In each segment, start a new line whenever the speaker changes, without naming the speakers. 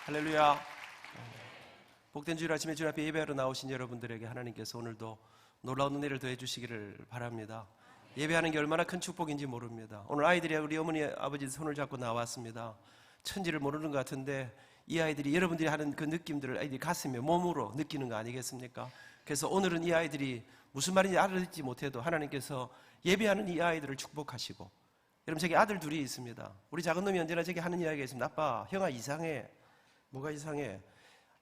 할렐루야. 복된 주일 아침에 주님 앞에 예배하러 나오신 여러분들에게 하나님께서 오늘도 놀라운 은혜를 더해 주시기를 바랍니다. 예배하는 게 얼마나 큰 축복인지 모릅니다. 오늘 아이들이 우리 어머니 아버지 손을 잡고 나왔습니다. 천지를 모르는 것 같은데 이 아이들이 여러분들이 하는 그 느낌들을 아이들이 가슴에 몸으로 느끼는 거 아니겠습니까? 그래서 오늘은 이 아이들이 무슨 말인지 알아듣지 못해도 하나님께서 예배하는 이 아이들을 축복하시고, 여러분 저기 아들 둘이 있습니다. 우리 작은 놈이 언제나 저기 하는 이야기가 있습니다. 아빠, 형아 이상해. 뭐가 이상해?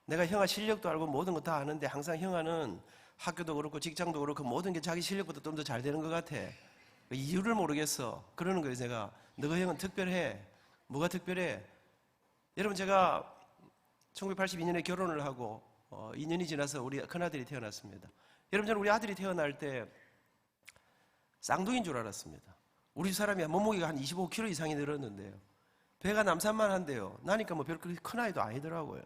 내가 형아 실력도 알고 모든 거 다 아는데 항상 형아는 학교도 그렇고 직장도 그렇고 모든 게 자기 실력보다 좀 더 잘 되는 것 같아. 이유를 모르겠어. 그러는 거예요. 제가 너가 형은 특별해. 뭐가 특별해? 여러분 제가 1982년에 결혼을 하고 2년이 지나서 우리 큰아들이 태어났습니다. 여러분 저는 우리 아들이 태어날 때 쌍둥이인 줄 알았습니다. 우리 사람이 몸무게가 한 25kg 이상이 늘었는데요, 배가 남산만한데요, 나니까 뭐 별로 그렇게 큰 아이도 아니더라고요.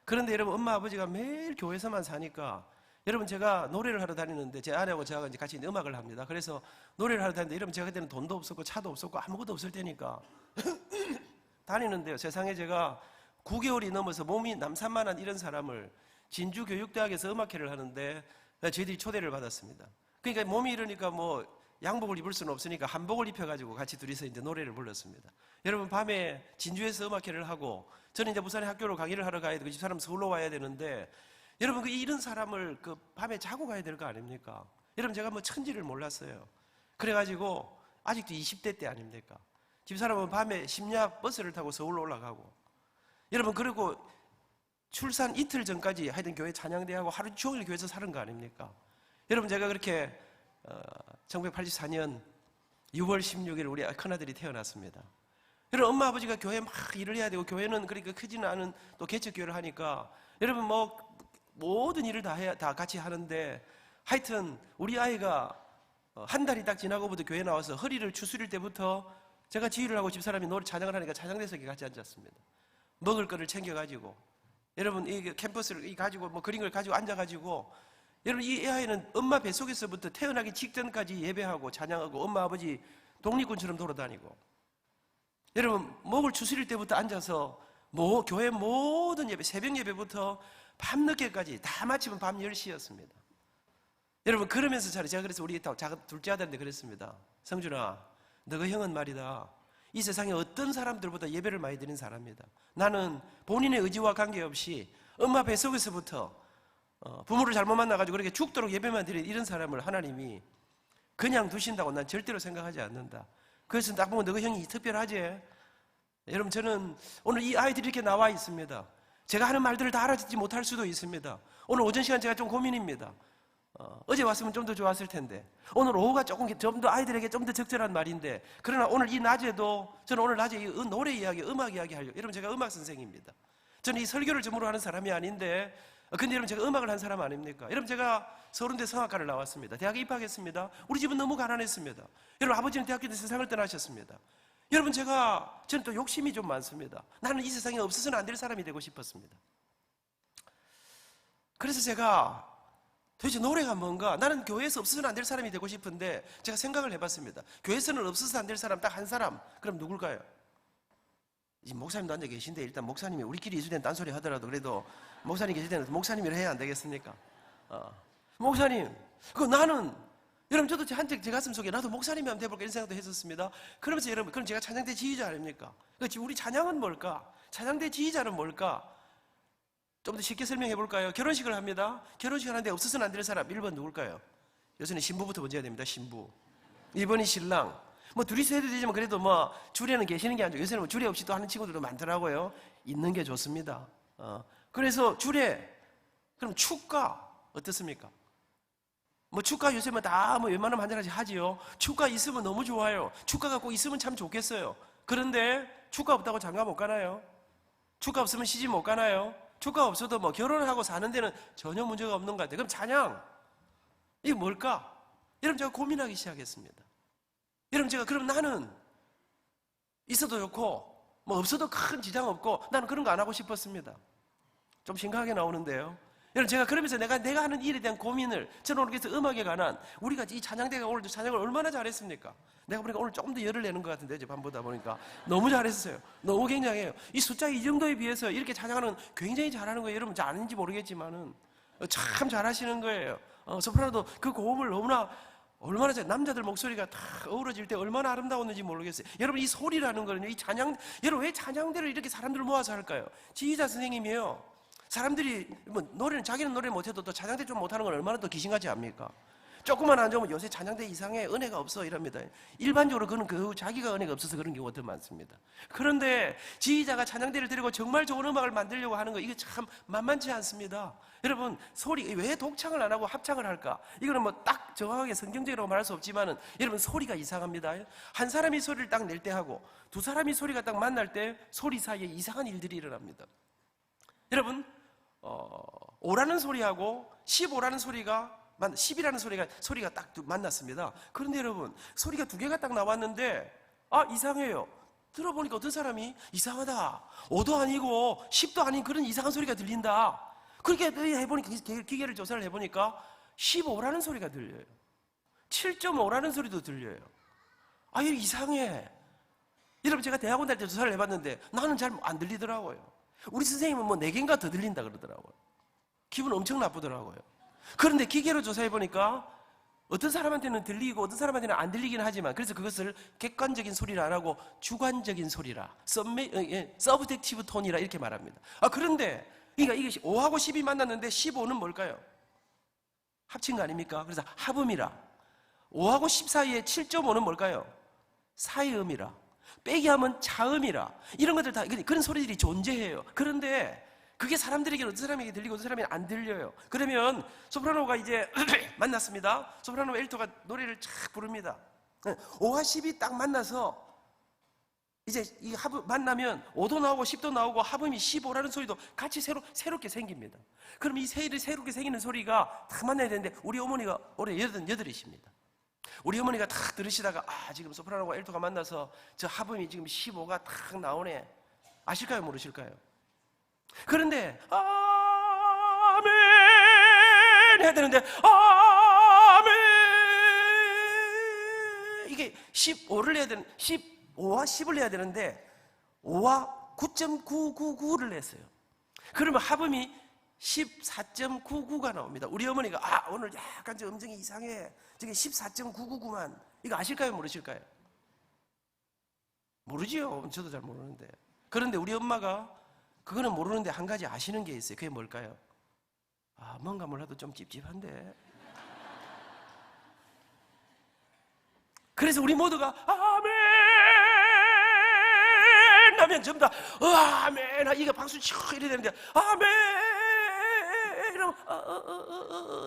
그런데 여러분 엄마 아버지가 매일 교회에서만 사니까, 여러분 제가 노래를 하러 다니는데 제 아내하고 제가 이제 같이 음악을 합니다. 그래서 노래를 하러 다니는데 여러분 제가 그때는 돈도 없었고 차도 없었고 아무것도 없을 테니까 다니는데요, 세상에 제가 9개월이 넘어서 몸이 남산만한 이런 사람을 진주교육대학에서 음악회를 하는데 저희들이 초대를 받았습니다. 그러니까 몸이 이러니까 뭐 양복을 입을 수는 없으니까 한복을 입혀가지고 같이 둘이서 이제 노래를 불렀습니다. 여러분 밤에 진주에서 음악회를 하고 저는 이제 부산에 학교로 강의를 하러 가야 되고 집사람 서울로 와야 되는데, 여러분 그 이런 사람을 그 밤에 자고 가야 될 거 아닙니까? 여러분 제가 뭐 천지를 몰랐어요. 그래가지고 아직도 20대 때 아닙니까? 집사람은 밤에 심야 버스를 타고 서울로 올라가고, 여러분 그리고 출산 이틀 전까지 하여튼 교회 찬양대하고 하루 종일 교회에서 사는 거 아닙니까? 여러분 제가 그렇게 1984년 6월 16일 우리 큰아들이 태어났습니다. 여러분 엄마 아버지가 교회 막 일을 해야 되고, 교회는 그러니까 크지는 않은 또 개척교회를 하니까 여러분 뭐 모든 일을 다 같이 하는데, 하여튼 우리 아이가 한 달이 딱 지나고부터 교회 나와서 허리를 추스릴 때부터 제가 지휘를 하고 집사람이 노래 찬양을 하니까 찬양대석에 같이 앉았습니다. 먹을 거를 챙겨가지고, 여러분 이 캠퍼스를 가지고 뭐 그린 걸 가지고 앉아가지고, 여러분 이 아이는 엄마 뱃속에서부터 태어나기 직전까지 예배하고 찬양하고 엄마 아버지 독립군처럼 돌아다니고, 여러분 목을 추스릴 때부터 앉아서 교회 모든 예배, 새벽 예배부터 밤늦게까지 다 마치면 밤 10시였습니다. 여러분 그러면서 제가 그래서 우리 둘째 아들한테 그랬습니다. 성준아, 너가 형은 말이다, 이 세상에 어떤 사람들보다 예배를 많이 드리는 사람이다. 나는 본인의 의지와 관계없이 엄마 뱃속에서부터 부모를 잘못 만나가지고 그렇게 죽도록 예배만 드리는 이런 사람을 하나님이 그냥 두신다고 난 절대로 생각하지 않는다. 그래서 딱 보면 너가 형이 특별하지? 여러분 저는 오늘 이 아이들이 이렇게 나와 있습니다. 제가 하는 말들을 다 알아듣지 못할 수도 있습니다. 오늘 오전 시간 제가 좀 고민입니다. 어제 왔으면 좀 더 좋았을 텐데, 오늘 오후가 좀 더 아이들에게 좀 더 적절한 말인데, 그러나 오늘 이 낮에도 저는 오늘 낮에 이 노래 이야기, 음악 이야기 하려고. 여러분 제가 음악 선생입니다. 저는 이 설교를 전문으로 하는 사람이 아닌데, 근데 여러분 제가 음악을 한 사람 아닙니까? 여러분 제가 서울대 성악과를 나왔습니다. 대학에 입학했습니다. 우리 집은 너무 가난했습니다. 여러분 아버지는 대학교 때 세상을 떠나셨습니다. 여러분 저는 또 욕심이 좀 많습니다. 나는 이 세상에 없어서는 안 될 사람이 되고 싶었습니다. 그래서 제가 도대체 노래가 뭔가, 나는 교회에서 없어서는 안 될 사람이 되고 싶은데 제가 생각을 해봤습니다. 교회에서는 없어서 안 될 사람 딱 한 사람, 그럼 누굴까요? 이 목사님도 앉아 계신데 일단 목사님이 우리끼리 있을 땐 딴소리 하더라도 그래도 목사님 계실 때는 목사님이라 해야 안 되겠습니까? 목사님, 나는, 여러분 저도 한때 제 가슴 속에 나도 목사님이 하면 돼볼까 이런 생각도 했었습니다. 그러면서 여러분, 그럼 제가 찬양대 지휘자 아닙니까? 우리 찬양은 뭘까? 찬양대 지휘자는 뭘까? 좀 더 쉽게 설명해 볼까요? 결혼식을 합니다. 결혼식을 하는데 없어서는 안 될 사람 1번 누굴까요? 요새는 신부부터 먼저 해야 됩니다. 신부. 2번이 신랑. 뭐 둘이서 해도 되지만 그래도 뭐 주례는 계시는 게 아니죠. 요새는 뭐 주례 없이 또 하는 친구들도 많더라고요. 있는 게 좋습니다. 그래서 주례. 그럼 축가 어떻습니까? 뭐 축가 요즘은 다 뭐 웬만하면 한잔씩 하지요. 축가 있으면 너무 좋아요. 축가가 꼭 있으면 참 좋겠어요. 그런데 축가 없다고 장가 못 가나요? 축가 없으면 시집 못 가나요? 축가 없어도 뭐 결혼을 하고 사는 데는 전혀 문제가 없는 것 같아요. 그럼 찬양, 이게 뭘까? 여러분 제가 고민하기 시작했습니다. 여러분 그럼 나는 있어도 좋고 뭐 없어도 큰 지장 없고 나는 그런 거 안 하고 싶었습니다. 좀 심각하게 나오는데요. 여러분, 제가 그러면서 내가 하는 일에 대한 고민을, 저는 오늘 그래서 음악에 관한, 우리가 이 찬양대가 오늘도 찬양을 얼마나 잘했습니까? 내가 보니까 오늘 조금 더 열을 내는 것 같은데, 제 밤보다 보니까. 너무 잘했어요. 너무 굉장해요. 이 숫자 이 정도에 비해서 이렇게 찬양하는 굉장히 잘하는 거예요. 여러분, 잘 아는지 모르겠지만은. 참 잘하시는 거예요. 소프라노도 그 고음을 너무나, 얼마나 남자들 목소리가 다 어우러질 때 얼마나 아름다웠는지 모르겠어요. 여러분, 이 소리라는 거는요, 이 찬양, 여러분 왜 찬양대를 이렇게 사람들을 모아서 할까요? 지휘자 선생님이요, 사람들이 뭐 노래는, 자기는 노래 못해도 또 찬양대 좀 못하는 건 얼마나 더 귀신같지 않습니까? 조금만 안 좋으면 요새 찬양대 이상해, 은혜가 없어 이럽니다. 일반적으로 그는 자기가 은혜가 없어서 그런 경우가 더 많습니다. 그런데 지휘자가 찬양대를 드리고 정말 좋은 음악을 만들려고 하는 거, 이게 참 만만치 않습니다. 여러분, 소리, 왜 독창을 안 하고 합창을 할까? 이거는 뭐 딱 정확하게 성경적이라고 말할 수 없지만은, 여러분, 소리가 이상합니다. 한 사람이 소리를 딱 낼 때 하고 두 사람이 소리가 딱 만날 때 소리 사이에 이상한 일들이 일어납니다. 여러분, 5라는 소리하고 15라는 소리가 10이라는 소리가 딱 만났습니다. 그런데 여러분, 소리가 두 개가 딱 나왔는데, 이상해요. 들어보니까 어떤 사람이 이상하다, 5도 아니고 10도 아닌 그런 이상한 소리가 들린다. 그렇게 해보니까, 기계를 조사를 해보니까 15라는 소리가 들려요. 7.5라는 소리도 들려요. 이거 이상해. 여러분, 제가 대학원 다닐 때 조사를 해봤는데 나는 잘 안 들리더라고요. 우리 선생님은 뭐 4개인가 더 들린다 그러더라고요. 기분 엄청 나쁘더라고요. 그런데 기계로 조사해보니까 어떤 사람한테는 들리고 어떤 사람한테는 안 들리긴 하지만, 그래서 그것을 객관적인 소리라 안 하고 주관적인 소리라, 서브젝티브 톤이라 이렇게 말합니다. 그런데 그러니까 이게 5하고 10이 만났는데 15는 뭘까요? 합친 거 아닙니까? 그래서 합음이라. 5하고 10 사이에 7.5는 뭘까요? 사이음이라. 빼기 하면 차음이라. 이런 것들 다, 그런 소리들이 존재해요. 그런데 그게 사람들에게 어떤 사람에게 들리고 어떤 사람에게 안 들려요. 그러면 소프라노가 이제 만났습니다. 소프라노 엘토가 노래를 착 부릅니다. 5와 10이 딱 만나서 이제 이 합음 만나면 5도 나오고 10도 나오고 합음이 15라는 소리도 같이 새롭게 생깁니다. 그럼 이 새롭게 생기는 소리가 딱 만나야 되는데, 우리 어머니가 올해 88이십니다. 우리 어머니가 딱 들으시다가, 지금 소프라노와 엘토가 만나서 저 합음이 지금 15가 딱 나오네. 아실까요? 모르실까요? 그런데 아멘 해야 되는데, 아멘, 이게 15를 해야 되는, 5와 10을 해야 되는데 5와 9.999를 냈어요. 그러면 합음이 14.999가 나옵니다. 우리 어머니가 오늘 약간 저 음정이 이상해, 저게 14.999만, 이거 아실까요? 모르실까요? 모르지요. 저도 잘 모르는데. 그런데 우리 엄마가 그거는 모르는데 한 가지 아시는 게 있어요. 그게 뭘까요? 뭔가 몰라도 좀 찝찝한데. 그래서 우리 모두가 아멘 하면 전부 다 아멘, 이게 박수 쳐 이래야 되는데, 아멘 이러면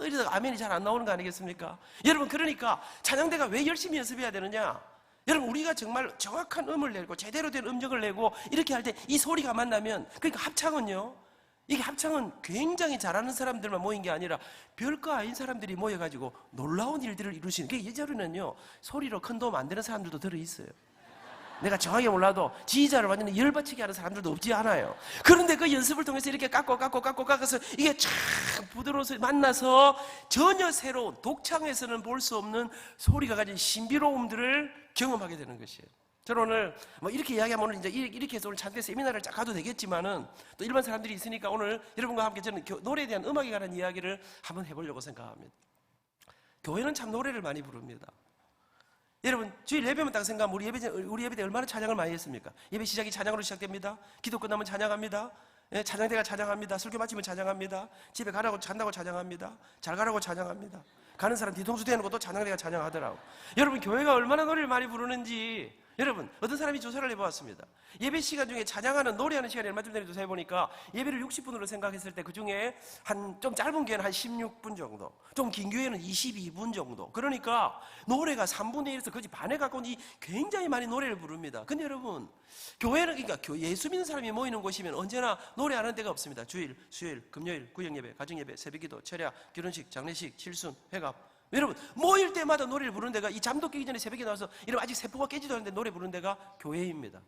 이러다가 아멘이 잘 안 나오는 거 아니겠습니까? 여러분, 그러니까 찬양대가 왜 열심히 연습해야 되느냐? 여러분, 우리가 정말 정확한 음을 내고 제대로 된 음정을 내고 이렇게 할 때 이 소리가 만나면, 그러니까 합창은요, 이게 합창은 굉장히 잘하는 사람들만 모인 게 아니라 별거 아닌 사람들이 모여가지고 놀라운 일들을 이루시는 게, 예전에는요 소리로 큰 도움 안 되는 사람들도 들어있어요. 내가 정확히 몰라도 지휘자를 완전히 열받치게 하는 사람들도 없지 않아요. 그런데 그 연습을 통해서 이렇게 깎아서 이게 참 부드러워서 만나서 전혀 새로운, 독창에서는 볼 수 없는 소리가 가진 신비로움들을 경험하게 되는 것이에요. 저는 오늘 이렇게 이야기하면 오늘 이제 이렇게 해서 오늘 찬대 세미나를 쫙 가도 되겠지만은, 또 일반 사람들이 있으니까 오늘 여러분과 함께 저는 노래에 대한, 음악에 관한 이야기를 한번 해보려고 생각합니다. 교회는 참 노래를 많이 부릅니다. 여러분, 주일 예배만 딱 생각하면 우리 예배 때 얼마나 찬양을 많이 했습니까? 예배 시작이 찬양으로 시작됩니다. 기도 끝나면 찬양합니다. 찬양대가 찬양합니다. 설교 마치면 찬양합니다. 집에 간다고 찬양합니다. 잘 가라고 찬양합니다. 가는 사람 뒤통수 대는 것도 찬양대가 찬양하더라고. 여러분, 교회가 얼마나 노래를 많이 부르는지, 여러분, 어떤 사람이 조사를 해보았습니다. 예배 시간 중에 찬양하는, 노래하는 시간이 얼마쯤 되는지 조사해보니까, 예배를 60분으로 생각했을 때 그 중에 좀 짧은 교회는 한 16분 정도, 좀 긴 교회는 22분 정도. 그러니까 노래가 3분의 1에서 거의 반에 가까운 굉장히 많이 노래를 부릅니다. 근데 여러분, 교회는, 그러니까 예수 믿는 사람이 모이는 곳이면 언제나 노래하는 데가 없습니다. 주일, 수요일, 금요일, 구역예배, 가정예배, 새벽기도, 철야, 결혼식, 장례식, 칠순, 회갑. 여러분, 모일 때마다 노래를 부르는 데가, 이 잠도 깨기 전에 새벽에 나와서 이러면 아직 세포가 깨지도 않는데 노래 부르는 데가 교회입니다.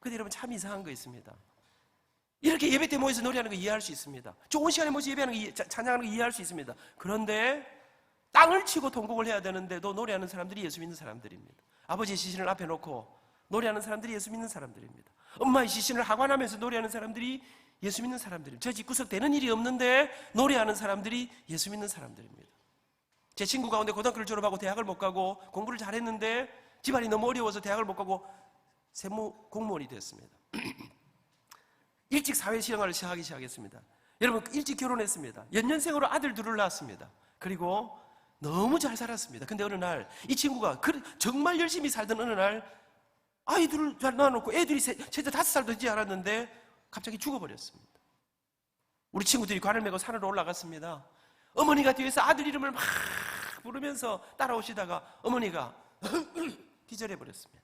근데 여러분, 참 이상한 거 있습니다. 이렇게 예배 때 모여서 노래하는 거 이해할 수 있습니다. 좋은 시간에 모여서 예배하는 거, 찬양하는 거 이해할 수 있습니다. 그런데 땅을 치고 통곡을 해야 되는데도 노래하는 사람들이 예수 믿는 사람들입니다. 아버지의 시신을 앞에 놓고 노래하는 사람들이 예수 믿는 사람들입니다. 엄마의 시신을 하관하면서 노래하는 사람들이 예수 믿는 사람들입니다. 저 집구석 되는 일이 없는데 노래하는 사람들이 예수 믿는 사람들입니다. 제 친구 가운데 고등학교를 졸업하고 대학을 못 가고 공부를 잘했는데 집안이 너무 어려워서 대학을 못 가고 세무 공무원이 됐습니다. 일찍 사회생활을 하기 시작했습니다. 여러분, 일찍 결혼했습니다. 연년생으로 아들 둘을 낳았습니다. 그리고 너무 잘 살았습니다. 근데 어느 날 이 친구가 정말 열심히 살던 어느 날 아이들을 잘 낳아놓고 애들이 최대 5살도 되지 않았는데 갑자기 죽어버렸습니다. 우리 친구들이 관을 메고 산으로 올라갔습니다. 어머니가 뒤에서 아들 이름을 막 부르면서 따라오시다가 어머니가 기절해버렸습니다.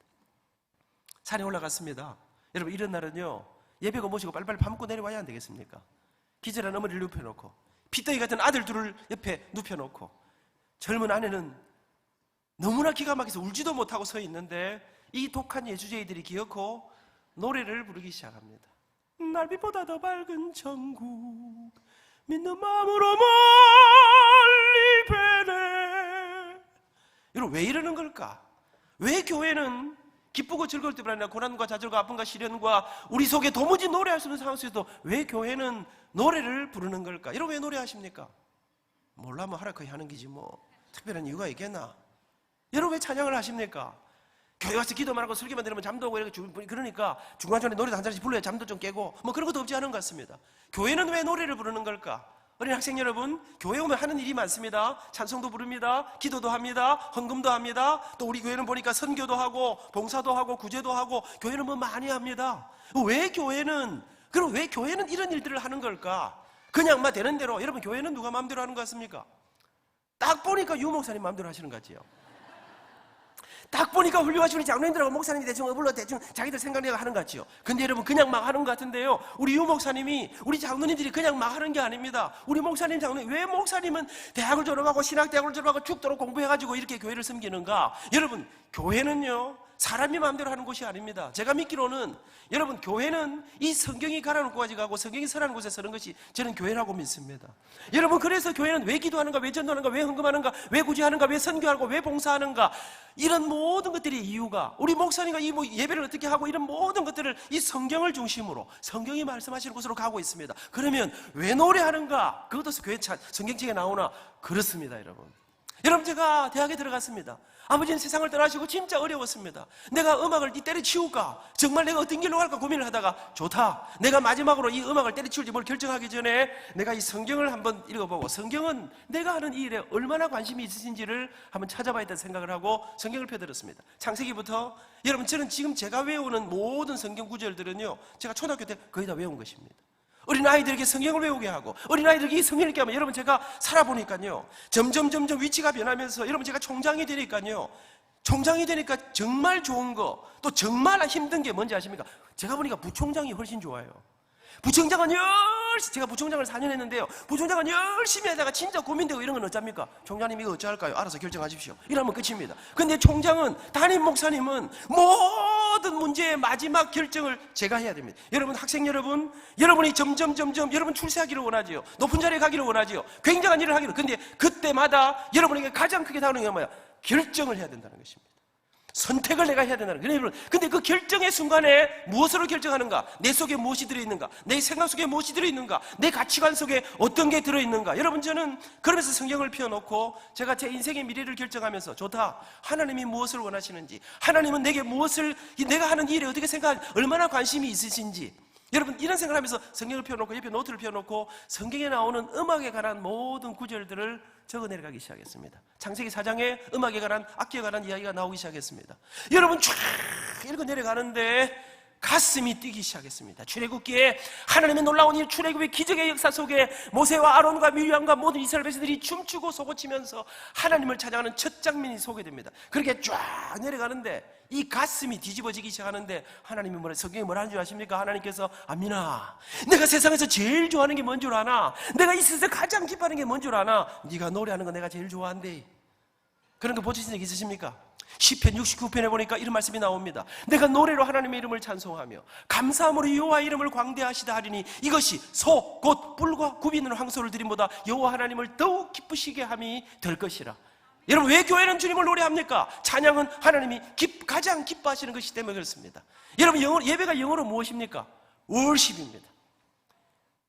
산에 올라갔습니다. 여러분, 이런 날은요, 예배가 모시고 빨리빨리 밥 먹고 내려와야 안 되겠습니까? 기절한 어머니를 눕혀놓고 피덩이 같은 아들 둘을 옆에 눕혀놓고 젊은 아내는 너무나 기가 막혀서 울지도 못하고 서 있는데 이 독한 예수제이들이 기어코 노래를 부르기 시작합니다. 날빛보다 더 밝은 천국 믿는 마음으로 멀리 배네. 여러분, 왜 이러는 걸까? 왜 교회는 기쁘고 즐거울 때뿐 아니라 고난과 좌절과 아픔과 시련과 우리 속에 도무지 노래할 수 없는 상황 속에도 왜 교회는 노래를 부르는 걸까? 여러분, 왜 노래하십니까? 몰라, 뭐 하라 거의 하는 거지 뭐 특별한 이유가 있겠나? 여러분, 왜 찬양을 하십니까? 교회 와서 기도만 하고 설교만 들으면 잠도 오고 이렇게 그러니까 중간중간에 노래도 한 잔씩 불러야 잠도 좀 깨고 뭐 그런 것도 없지 않은 것 같습니다. 교회는 왜 노래를 부르는 걸까? 어린 학생 여러분, 교회 오면 하는 일이 많습니다. 찬송도 부릅니다. 기도도 합니다. 헌금도 합니다. 또 우리 교회는 보니까 선교도 하고 봉사도 하고 구제도 하고 교회는 뭐 많이 합니다. 그럼 왜 교회는 이런 일들을 하는 걸까? 그냥 막 되는 대로. 여러분, 교회는 누가 마음대로 하는 것 같습니까? 딱 보니까 유 목사님 마음대로 하시는 것 같지요. 딱 보니까 훌륭하신 우리 장로님들하고 목사님이 대충 어불러 대충 자기들 생각내가 하는 것 같지요. 근데 여러분, 그냥 막 하는 것 같은데요, 우리 유 목사님이, 우리 장로님들이 그냥 막 하는 게 아닙니다. 우리 목사님, 장로님, 왜 목사님은 대학을 졸업하고 신학대학을 졸업하고 죽도록 공부해가지고 이렇게 교회를 섬기는가? 여러분, 교회는요 사람이 마음대로 하는 곳이 아닙니다. 제가 믿기로는 여러분, 교회는 이 성경이 가라는 곳까지 가고 성경이 서라는 곳에 서는 것이 저는 교회라고 믿습니다. 여러분, 그래서 교회는 왜 기도하는가, 왜 전도하는가, 왜 헌금하는가, 왜 구제하는가, 왜 선교하는가, 왜 봉사하는가, 이런 모든 것들의 이유가, 우리 목사님과 이 예배를 어떻게 하고 이런 모든 것들을 이 성경을 중심으로 성경이 말씀하시는 곳으로 가고 있습니다. 그러면 왜 노래하는가? 그것도 교회 성경책에 나오나? 그렇습니다. 여러분, 제가 대학에 들어갔습니다. 아버지는 세상을 떠나시고 진짜 어려웠습니다. 내가 음악을 때려치울까? 정말 내가 어떤 길로 갈까 고민을 하다가 좋다, 내가 마지막으로 이 음악을 때려치울지 뭘 결정하기 전에 내가 이 성경을 한번 읽어보고 성경은 내가 하는 이 일에 얼마나 관심이 있으신지를 한번 찾아봐야 된다는 생각을 하고 성경을 펴들었습니다. 창세기부터. 여러분, 저는 지금 제가 외우는 모든 성경 구절들은요 제가 초등학교 때 거의 다 외운 것입니다. 어린아이들에게 성경을 외우게 하고 어린아이들에게 이 성경을 읽게 하면 여러분, 제가 살아보니까요 점점 위치가 변하면서 여러분, 제가 총장이 되니까 정말 좋은 거, 또 정말 힘든 게 뭔지 아십니까? 제가 보니까 부총장이 훨씬 좋아요. 부총장은 제가 부총장을 4년 했는데요, 부총장은 열심히 하다가 진짜 고민되고 이런 건 어쩝니까? 총장님 이거 어찌할까요? 알아서 결정하십시오. 이러면 끝입니다. 근데 총장은, 담임 목사님은 모든 문제의 마지막 결정을 제가 해야 됩니다. 여러분, 학생 여러분이 점점 여러분 출세하기를 원하지요. 높은 자리에 가기를 원하지요. 굉장한 일을 하기를. 근데 그때마다 여러분에게 가장 크게 다가오는 게 뭐야? 결정을 해야 된다는 것입니다. 선택을 내가 해야 된다는 거예요. 근데 그 결정의 순간에 무엇으로 결정하는가? 내 속에 무엇이 들어있는가? 내 생각 속에 무엇이 들어있는가? 내 가치관 속에 어떤 게 들어있는가? 여러분, 저는 그러면서 성경을 펴놓고 제가 제 인생의 미래를 결정하면서 좋다, 하나님이 무엇을 원하시는지, 하나님은 내게 무엇을, 내가 하는 일에 어떻게 생각하는지, 얼마나 관심이 있으신지, 여러분, 이런 생각을 하면서 성경을 펴놓고 옆에 노트를 펴놓고 성경에 나오는 음악에 관한 모든 구절들을 적어 내려가기 시작했습니다. 창세기 4장에 음악에 관한, 악기에 관한 이야기가 나오기 시작했습니다. 여러분, 쫙 읽어 내려가는데 가슴이 뛰기 시작했습니다. 출애굽기에 하나님의 놀라운 일, 출애굽의 기적의 역사 속에 모세와 아론과 미리암과 모든 이스라엘 백성들이 춤추고 솟구치면서 하나님을 찾아가는 첫 장면이 소개됩니다. 그렇게 쫙 내려가는데 이 가슴이 뒤집어지기 시작하는데 하나님이 성경에 뭐라는 줄 아십니까? 하나님께서, 암민아, 내가 세상에서 제일 좋아하는 게 뭔 줄 아나? 내가 이 세상에서 가장 기뻐하는 게 뭔 줄 아나? 네가 노래하는 거 내가 제일 좋아한대. 그런 거 보신 적 있으십니까? 시편 69편에 보니까 이런 말씀이 나옵니다. 내가 노래로 하나님의 이름을 찬송하며 감사함으로 여호와 이름을 광대하시다 하리니 이것이 소 곧 뿔과 굽이는 황소를 드림보다 여호와 하나님을 더욱 기쁘시게 함이 될 것이라. 여러분, 왜 교회는 주님을 노래합니까? 찬양은 하나님이 가장 기뻐하시는 것이기 때문에 그렇습니다. 여러분, 예배가 영어로 무엇입니까? 월십입니다.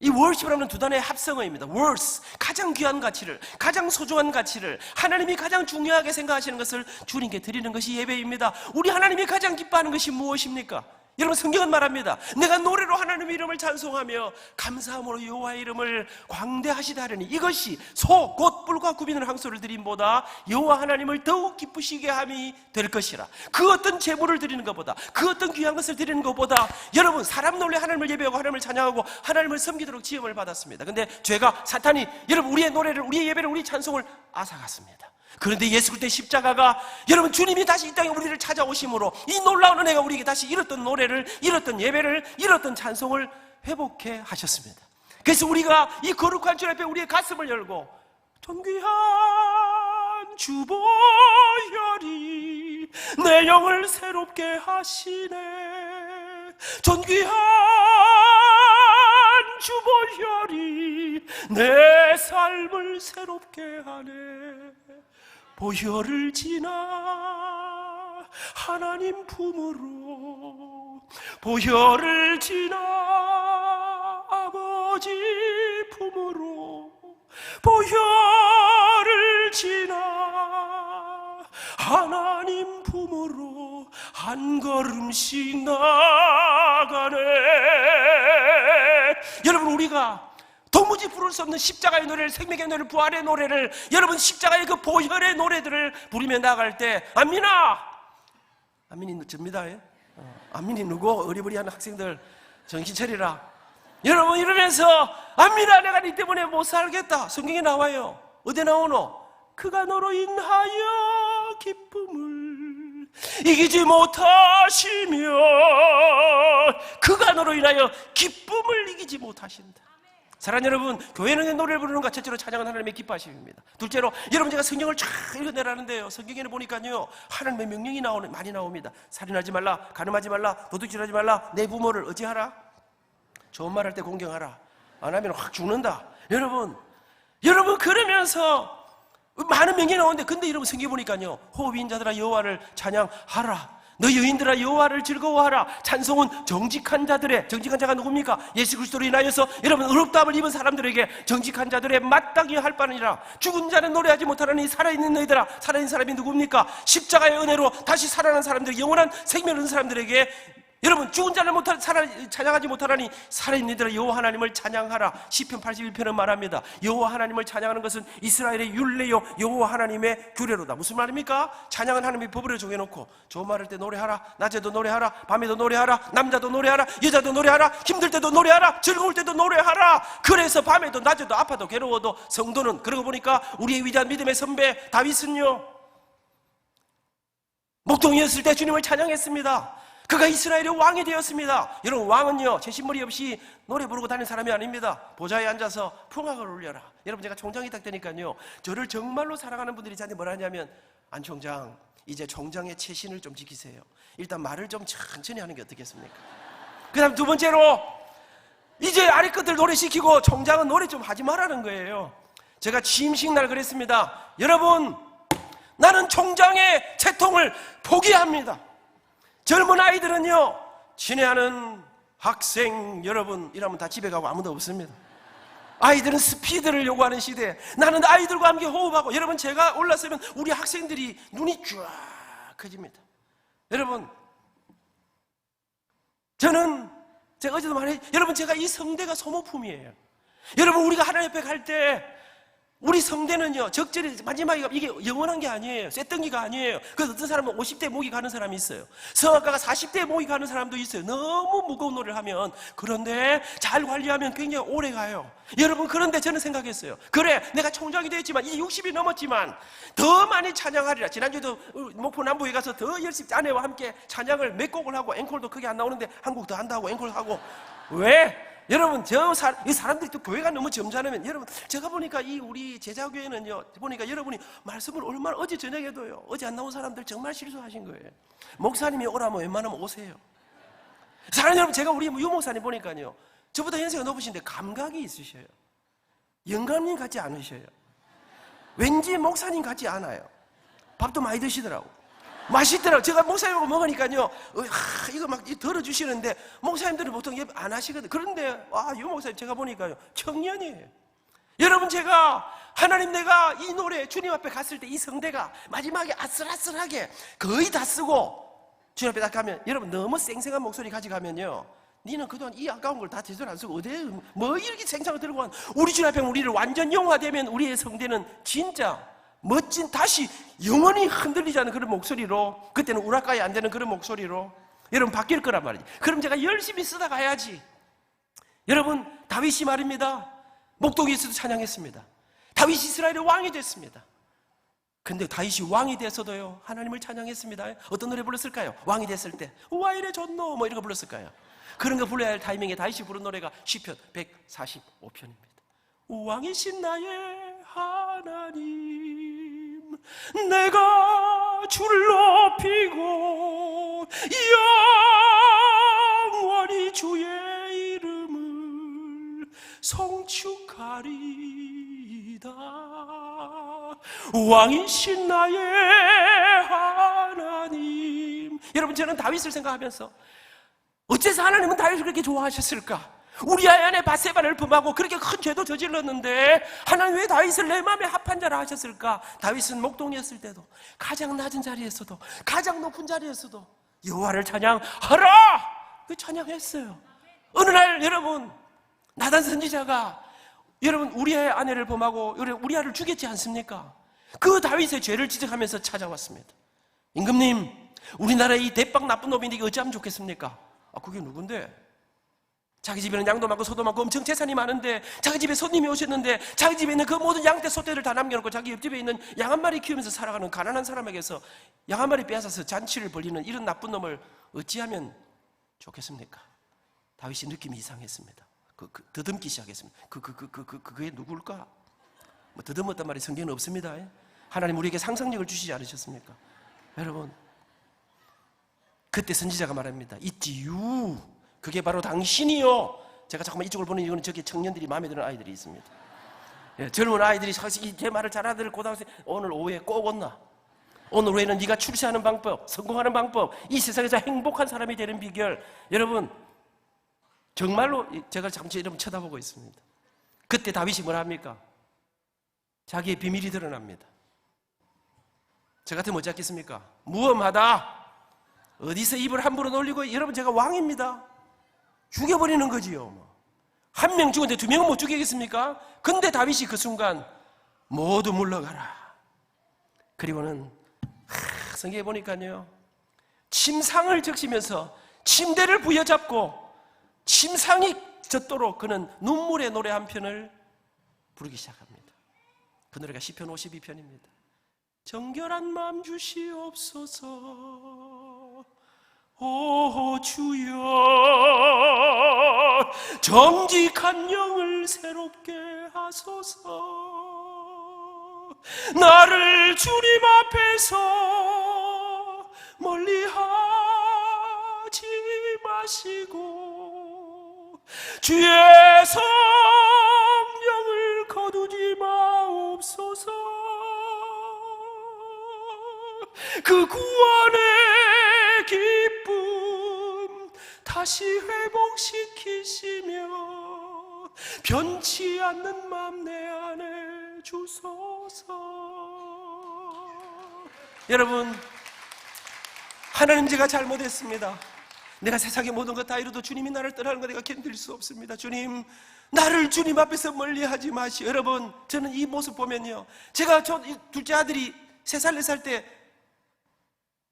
이 월십이라는 두 단어의 합성어입니다. 월스, 가장 귀한 가치를, 가장 소중한 가치를, 하나님이 가장 중요하게 생각하시는 것을 주님께 드리는 것이 예배입니다. 우리 하나님이 가장 기뻐하는 것이 무엇입니까? 여러분, 성경은 말합니다. 내가 노래로 하나님의 이름을 찬송하며 감사함으로 여호와의 이름을 광대하시다 하려니 이것이 소 곧 뿔과 굽이는 황소를 드림보다 여호와 하나님을 더욱 기쁘시게 함이 될 것이라. 그 어떤 제물을 드리는 것보다, 그 어떤 귀한 것을 드리는 것보다, 여러분, 사람 놀래 하나님을 예배하고 하나님을 찬양하고 하나님을 섬기도록 지음을 받았습니다. 근데 죄가, 사탄이 여러분 우리의 노래를, 우리의 예배를, 우리 찬송을 앗아갔습니다. 그런데 예수 그리스도의 십자가가, 여러분, 주님이 다시 이 땅에 우리를 찾아오심으로 이 놀라운 은혜가 우리에게 다시 잃었던 노래를, 잃었던 예배를, 잃었던 찬송을 회복해 하셨습니다. 그래서 우리가 이 거룩한 주 앞에 우리의 가슴을 열고 존귀한 주보혈이 내 영을 새롭게 하시네, 존귀한 주보혈이 내 삶을 새롭게 하네, 보혈을 지나 하나님 품으로, 보혈을 지나 아버지 품으로, 보혈을 지나 하나님 품으로 한 걸음씩 나가네. 여러분, 우리가 도무지 부를 수 없는 십자가의 노래를, 생명의 노래를, 부활의 노래를, 여러분, 십자가의 그 보혈의 노래들을 부르며 나갈 때, 안민아! 안민이 접니다. 안민이 누구? 어리버리한 학생들 정신 차리라. 여러분, 이러면서 안민아, 내가 네 때문에 못 살겠다. 성경에 나와요. 어디 나오노? 그가 너로 인하여 기쁨을 이기지 못하시며, 그가 너로 인하여 기쁨을 이기지 못하신다. 사랑하는 여러분, 교회는 노래를 부르는 것, 첫째로 찬양은 하나님의 기뻐하심입니다. 둘째로, 여러분, 제가 성경을 쫙 읽어내라는데요, 성경에는 보니까요 하나님의 명령이 많이 나옵니다. 살인하지 말라, 간음하지 말라, 도둑질하지 말라, 내 부모를 어찌하라? 좋은 말 할 때 공경하라. 안 하면 확 죽는다. 여러분, 그러면서 많은 명령이 나오는데, 근데 여러분, 성경에 보니까요, 호흡인 자들아 여호와를 찬양하라, 너 여인들아 여호와를 즐거워하라. 찬송은 정직한 자들의, 정직한 자가 누굽니까? 예수 그리스도로 인하여서 여러분 의롭다함을 입은 사람들에게 정직한 자들의 마땅히 할 바니라. 죽은 자는 노래하지 못하라니 살아있는 너희들아. 살아있는 사람이 누굽니까? 십자가의 은혜로 다시 살아난 사람들, 영원한 생명을 얻은 사람들에게, 여러분, 죽은 자를 찬양하지 못하라니 살아있는 이들아 여호와 하나님을 찬양하라. 시편 81편은 말합니다. 여호와 하나님을 찬양하는 것은 이스라엘의 율례요 여호와 하나님의 규례로다. 무슨 말입니까? 찬양은 하나님의 법으로 정해놓고, 좋은 말 할 때 노래하라, 낮에도 노래하라, 밤에도 노래하라, 남자도 노래하라, 여자도 노래하라, 힘들 때도 노래하라, 즐거울 때도 노래하라. 그래서 밤에도 낮에도 아파도 괴로워도 성도는, 그러고 보니까 우리의 위대한 믿음의 선배 다윗은요, 목동이었을 때 주님을 찬양했습니다. 그가 이스라엘의 왕이 되었습니다. 여러분, 왕은요 제신머리 없이 노래 부르고 다니는 사람이 아닙니다. 보좌에 앉아서 풍악을 울려라. 여러분, 제가 총장이 딱 되니까요, 저를 정말로 사랑하는 분들이 저한테 뭐라 하냐면, 안 총장, 이제 총장의 체신을 좀 지키세요. 일단 말을 좀 천천히 하는 게 어떻겠습니까? 그 다음 두 번째로, 이제 아래 것들 노래시키고 총장은 노래 좀 하지 말라는 거예요. 제가 취임식 날 그랬습니다. 여러분, 나는 총장의 채통을 포기합니다. 젊은 아이들은요, 친애하는 학생 여러분 이러면 다 집에 가고 아무도 없습니다. 아이들은 스피드를 요구하는 시대에 나는 아이들과 함께 호흡하고, 여러분, 제가 올라서면 우리 학생들이 눈이 쫙 커집니다. 여러분, 저는 제가 어제도 말해, 여러분, 제가 이 성대가 소모품이에요. 여러분, 우리가 하나님 앞에 갈 때 우리 성대는요, 적절히 마지막에 이게 영원한 게 아니에요. 쇳덩이가 아니에요. 그래서 어떤 사람은 50대 목이 가는 사람이 있어요. 성악가가 40대 목이 가는 사람도 있어요. 너무 무거운 노래를 하면. 그런데 잘 관리하면 굉장히 오래 가요. 여러분, 그런데 저는 생각했어요. 그래, 내가 총장이 됐지만 이제 60이 넘었지만 더 많이 찬양하리라. 지난주에도 목포 남부에 가서 더 열심히 아내와 함께 찬양을 몇 곡을 하고, 앵콜도 크게 안 나오는데 한 곡 더 한다고 앵콜하고. 왜? 여러분, 이 사람들이 또 교회가 너무 점잖으면, 여러분, 제가 보니까 이 우리 제자교회는요, 보니까 여러분이 말씀을 얼마나 어제 저녁에도요, 어제 안 나온 사람들 정말 실수하신 거예요. 목사님이 오라면 웬만하면 오세요. 사랑하는 여러분, 제가 우리 유 목사님 보니까요, 저보다 연세가 높으신데 감각이 있으셔요. 영감님 같지 않으셔요. 왠지 목사님 같지 않아요. 밥도 많이 드시더라고. 맛있더라고. 제가 목사님하고 먹으니까요, 이거 막 덜어주시는데, 목사님들은 보통 예배 안 하시거든. 그런데, 유 목사님 제가 보니까요, 청년이에요. 여러분, 하나님 내가 이 노래 주님 앞에 갔을 때 이 성대가 마지막에 아슬아슬하게 거의 다 쓰고, 주님 앞에 딱 가면, 여러분, 너무 쌩쌩한 목소리 가져가면요, 니는 그동안 이 아까운 걸 다 제대로 안 쓰고, 뭐 이렇게 생생을 들고 간, 우리 주님 앞에 우리를 완전 영화되면 우리의 성대는 진짜 멋진, 다시 영원히 흔들리지 않는 그런 목소리로, 그때는 우라카이 안 되는 그런 목소리로 여러분 바뀔 거란 말이지. 그럼 제가 열심히 쓰다 가야지. 여러분, 다윗이 말입니다, 목동에서도 찬양했습니다. 다윗이 이스라엘의 왕이 됐습니다. 근데 다윗이 왕이 돼서도요, 하나님을 찬양했습니다. 어떤 노래 불렀을까요? 왕이 됐을 때 와 이래 좋노 뭐 이런 거 불렀을까요? 그런 거 불러야 할 타이밍에 다윗이 부른 노래가 시편 145편입니다. 왕이신 나의 하나님, 내가 주를 높이고 영원히 주의 이름을 송축하리이다. 왕이신 나의 하나님. 여러분, 저는 다윗을 생각하면서, 어째서 하나님은 다윗을 그렇게 좋아하셨을까? 우리아의 아내 바세바를 범하고 그렇게 큰 죄도 저질렀는데 하나님 왜 다윗을 내 마음에 합한 자라 하셨을까? 다윗은 목동이었을 때도, 가장 낮은 자리에서도, 가장 높은 자리에서도 여호와를 찬양하라! 그 찬양했어요. 어느 날 여러분, 나단 선지자가 여러분 우리아의 아내를 범하고 우리아를 죽였지 않습니까? 그 다윗의 죄를 지적하면서 찾아왔습니다. 임금님, 우리나라의 이 대빵 나쁜 놈이 이게 어찌하면 좋겠습니까? 그게 누군데? 자기 집에는 양도 많고 소도 많고 엄청 재산이 많은데, 자기 집에 손님이 오셨는데 자기 집에 있는 그 모든 양떼 소떼를 다 남겨놓고 자기 옆집에 있는 양 한 마리 키우면서 살아가는 가난한 사람에게서 양 한 마리 빼앗아서 잔치를 벌이는 이런 나쁜 놈을 어찌하면 좋겠습니까? 다윗이 느낌이 이상했습니다. 더듬기 시작했습니다. 그게 누굴까? 뭐 더듬었단 말이 성경에는 없습니다. 하나님 우리에게 상상력을 주시지 않으셨습니까? 여러분, 그때 선지자가 말합니다. 있지유, 그게 바로 당신이요. 제가 잠깐만 이쪽을 보는 이유는 저기 청년들이 마음에 드는 아이들이 있습니다. 젊은 아이들이 사실 제 말을 잘 알아들 고등학생, 오늘 오후에 꼭 온나? 오늘 오후에는 네가 출세하는 방법, 성공하는 방법, 이 세상에서 행복한 사람이 되는 비결. 여러분, 정말로 제가 잠시 여러분 쳐다보고 있습니다. 그때 다윗이 뭐라 합니까? 자기의 비밀이 드러납니다. 저 같으면 어찌 하겠습니까? 무엄하다. 어디서 입을 함부로 놀리고, 여러분 제가 왕입니다. 죽여버리는 거지요. 한 명 죽었는데 두 명은 못 죽이겠습니까? 근데 다윗이 그 순간 모두 물러가라. 그리고는 성경에 보니까요, 침상을 적시면서 침대를 부여잡고 침상이 젖도록 그는 눈물의 노래 한 편을 부르기 시작합니다. 그 노래가 시편 52편입니다. 정결한 마음 주시옵소서. 오 주여, 정직한 영을 새롭게 하소서. 나를 주님 앞에서 멀리하지 마시고 주의 성령을 거두지 마옵소서. 그 구원의 기쁨 다시 회복시키시며 변치 않는 맘 내 안에 주소서. 여러분, 하나님, 제가 잘못했습니다. 내가 세상의 모든 것 다 이루도 주님이 나를 떠나는 거 내가 견딜 수 없습니다. 주님, 나를 주님 앞에서 멀리하지 마시오. 여러분, 저는 이 모습 보면요, 제가 저 둘째 아들이 3살 4살 때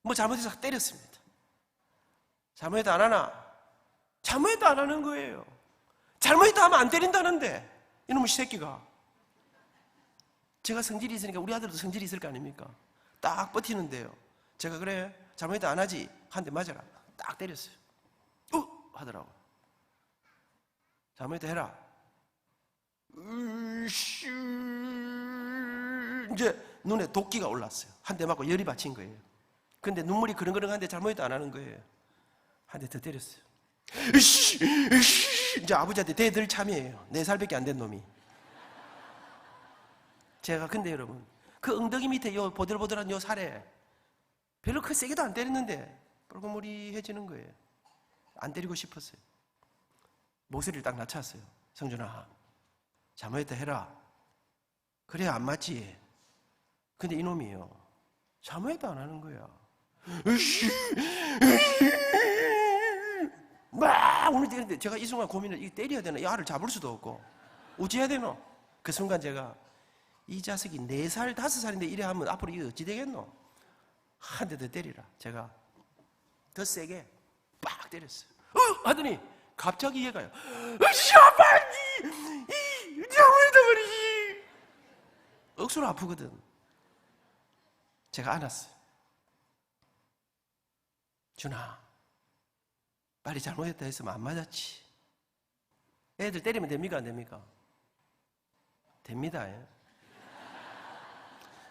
뭐 잘못해서 때렸습니다. 잘못해도 안 하나? 잘못해도 안 하는 거예요. 잘못해도 하면 안 때린다는데, 이놈의 새끼가. 제가 성질이 있으니까 우리 아들도 성질이 있을 거 아닙니까? 딱 버티는데요, 제가 그래 잘못해도 안 하지, 한 대 맞아라 딱 때렸어요. 하더라고. 잠에도 해라. 이제 눈에 도끼가 올랐어요. 한 대 맞고 열이 받친 거예요. 근데 눈물이 그릉그릉한데 잘못도 안 하는 거예요. 한 대 더 때렸어요. 이제 아버지한테 대들 참이에요. 4살밖에 안 된 놈이. 제가 근데 여러분, 그 엉덩이 밑에 요 보들보들한 요 살에 별로 크 세게도 안 때렸는데 뻘겋무리해지는 거예요. 안 때리고 싶었어요. 목소리를 딱 낮췄어요. 성준아, 잘못했다 해라. 그래야 안 맞지. 근데 이놈이요, 잘못해도 안 하는 거야. 막 오늘 때리는데 제가 이 순간 고민을, 이거 때려야 되나? 이 알을 잡을 수도 없고 어찌해야 되노? 그 순간 제가 이 자식이 4살, 5살인데 이래 하면 앞으로 이거 어찌 되겠노? 한 대 더 때리라. 제가 더 세게 빡 때렸어요. 하더니 갑자기 얘가요, 아빠지! 잘못했다 버리지! 억수로 아프거든. 제가 안았어요. 준아, 빨리 잘못했다 했으면 안 맞았지. 애들 때리면 됩니까? 안 됩니까? 됩니다.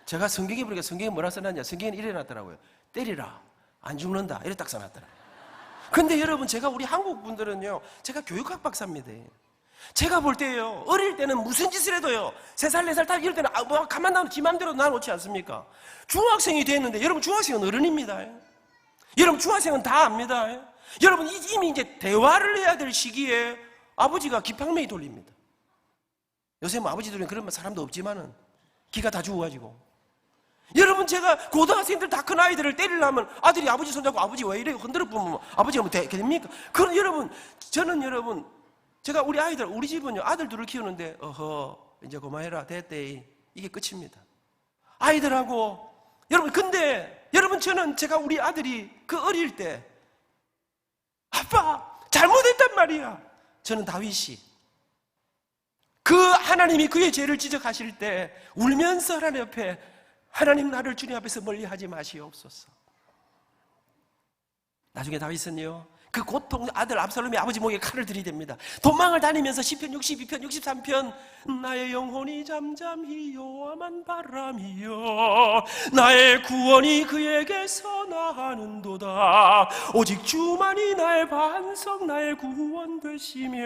제가 성경에 보니까 성경에 뭐라 써놨냐? 성경에 이래 놨더라고요. 때리라, 안 죽는다. 이래 딱 써놨더라고요. 근데 여러분, 제가 우리 한국 분들은요, 제가 교육학 박사입니다. 제가 볼 때요, 어릴 때는 무슨 짓을 해도요, 3살, 4살 다 이럴 때는 뭐 가만 놔도 지 맘대로 놔놓지 않습니까? 중학생이 됐는데, 여러분 중학생은 어른입니다. 여러분 중학생은 다 압니다. 여러분 이미 이제 대화를 해야 될 시기에 아버지가 기팡맹이 돌립니다. 요새 뭐 아버지들은 그런 사람도 없지만은 기가 다 죽어가지고. 여러분, 제가 고등학생들 다 큰 아이들을 때리려면 아들이 아버지 손잡고 아버지 왜 이래 흔들어 보면 아버지가 뭐 됩니까? 그럼 여러분, 저는 여러분, 제가 우리 아이들, 우리 집은요, 아들 둘을 키우는데 이제 그만해라, 됐대, 이게 끝입니다. 아이들하고. 여러분, 근데 여러분, 저는 제가 우리 아들이 그 어릴 때 아빠 잘못했단 말이야. 저는 다윗이 그 하나님이 그의 죄를 지적하실 때 울면서 하나님 옆에, 하나님 나를 주님 앞에서 멀리하지 마시옵소서. 나중에 다윗은요, 그 고통, 아들 압살롬이 아버지 목에 칼을 들이댑니다. 도망을 다니면서 시편 62편 63편 나의 영혼이 잠잠히 여호와만 바람이여 나의 구원이 그에게서 나는도다. 오직 주만이 나의 반석 나의 구원 되시며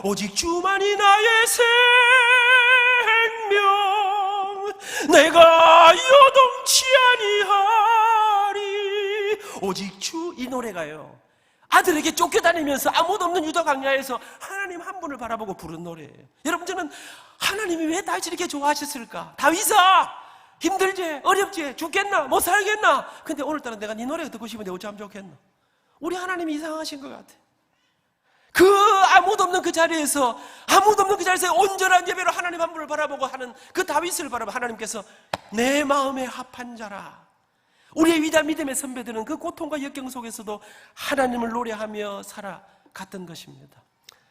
오직 주만이 나의 생명 내가 요동치 아니하리. 오직 주. 이 노래가요, 아들에게 쫓겨다니면서 아무도 없는 유다 광야에서 하나님 한 분을 바라보고 부른 노래예요. 여러분, 저는 하나님이 왜 다윗을 이렇게 좋아하셨을까? 다윗아, 힘들지? 어렵지? 죽겠나? 못 살겠나? 근데 오늘따라 내가 네 노래가 듣고 싶은데 어찌하면 좋겠나? 우리 하나님이 이상하신 것 같아. 그 아무도 없는 그 자리에서, 아무도 없는 그 자리에서 온전한 예배로 하나님 한 분을 바라보고 하는 그 다윗을 바라보고 하나님께서 내 마음에 합한 자라. 우리의 위대한 믿음의 선배들은 그 고통과 역경 속에서도 하나님을 노래하며 살아갔던 것입니다.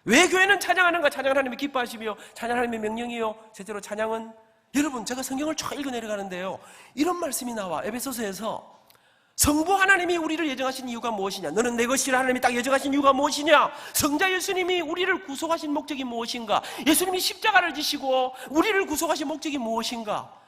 왜 교회는 찬양하는가? 찬양 하나님이 기뻐하시며 찬양 하나님의 명령이요, 제대로 찬양은, 여러분, 제가 성경을 쫙 읽어 내려가는데요, 이런 말씀이 나와. 에베소서에서 성부 하나님이 우리를 예정하신 이유가 무엇이냐? 너는 내 것이라 하나님이 딱 예정하신 이유가 무엇이냐? 성자 예수님이 우리를 구속하신 목적이 무엇인가? 예수님이 십자가를 지시고 우리를 구속하신 목적이 무엇인가?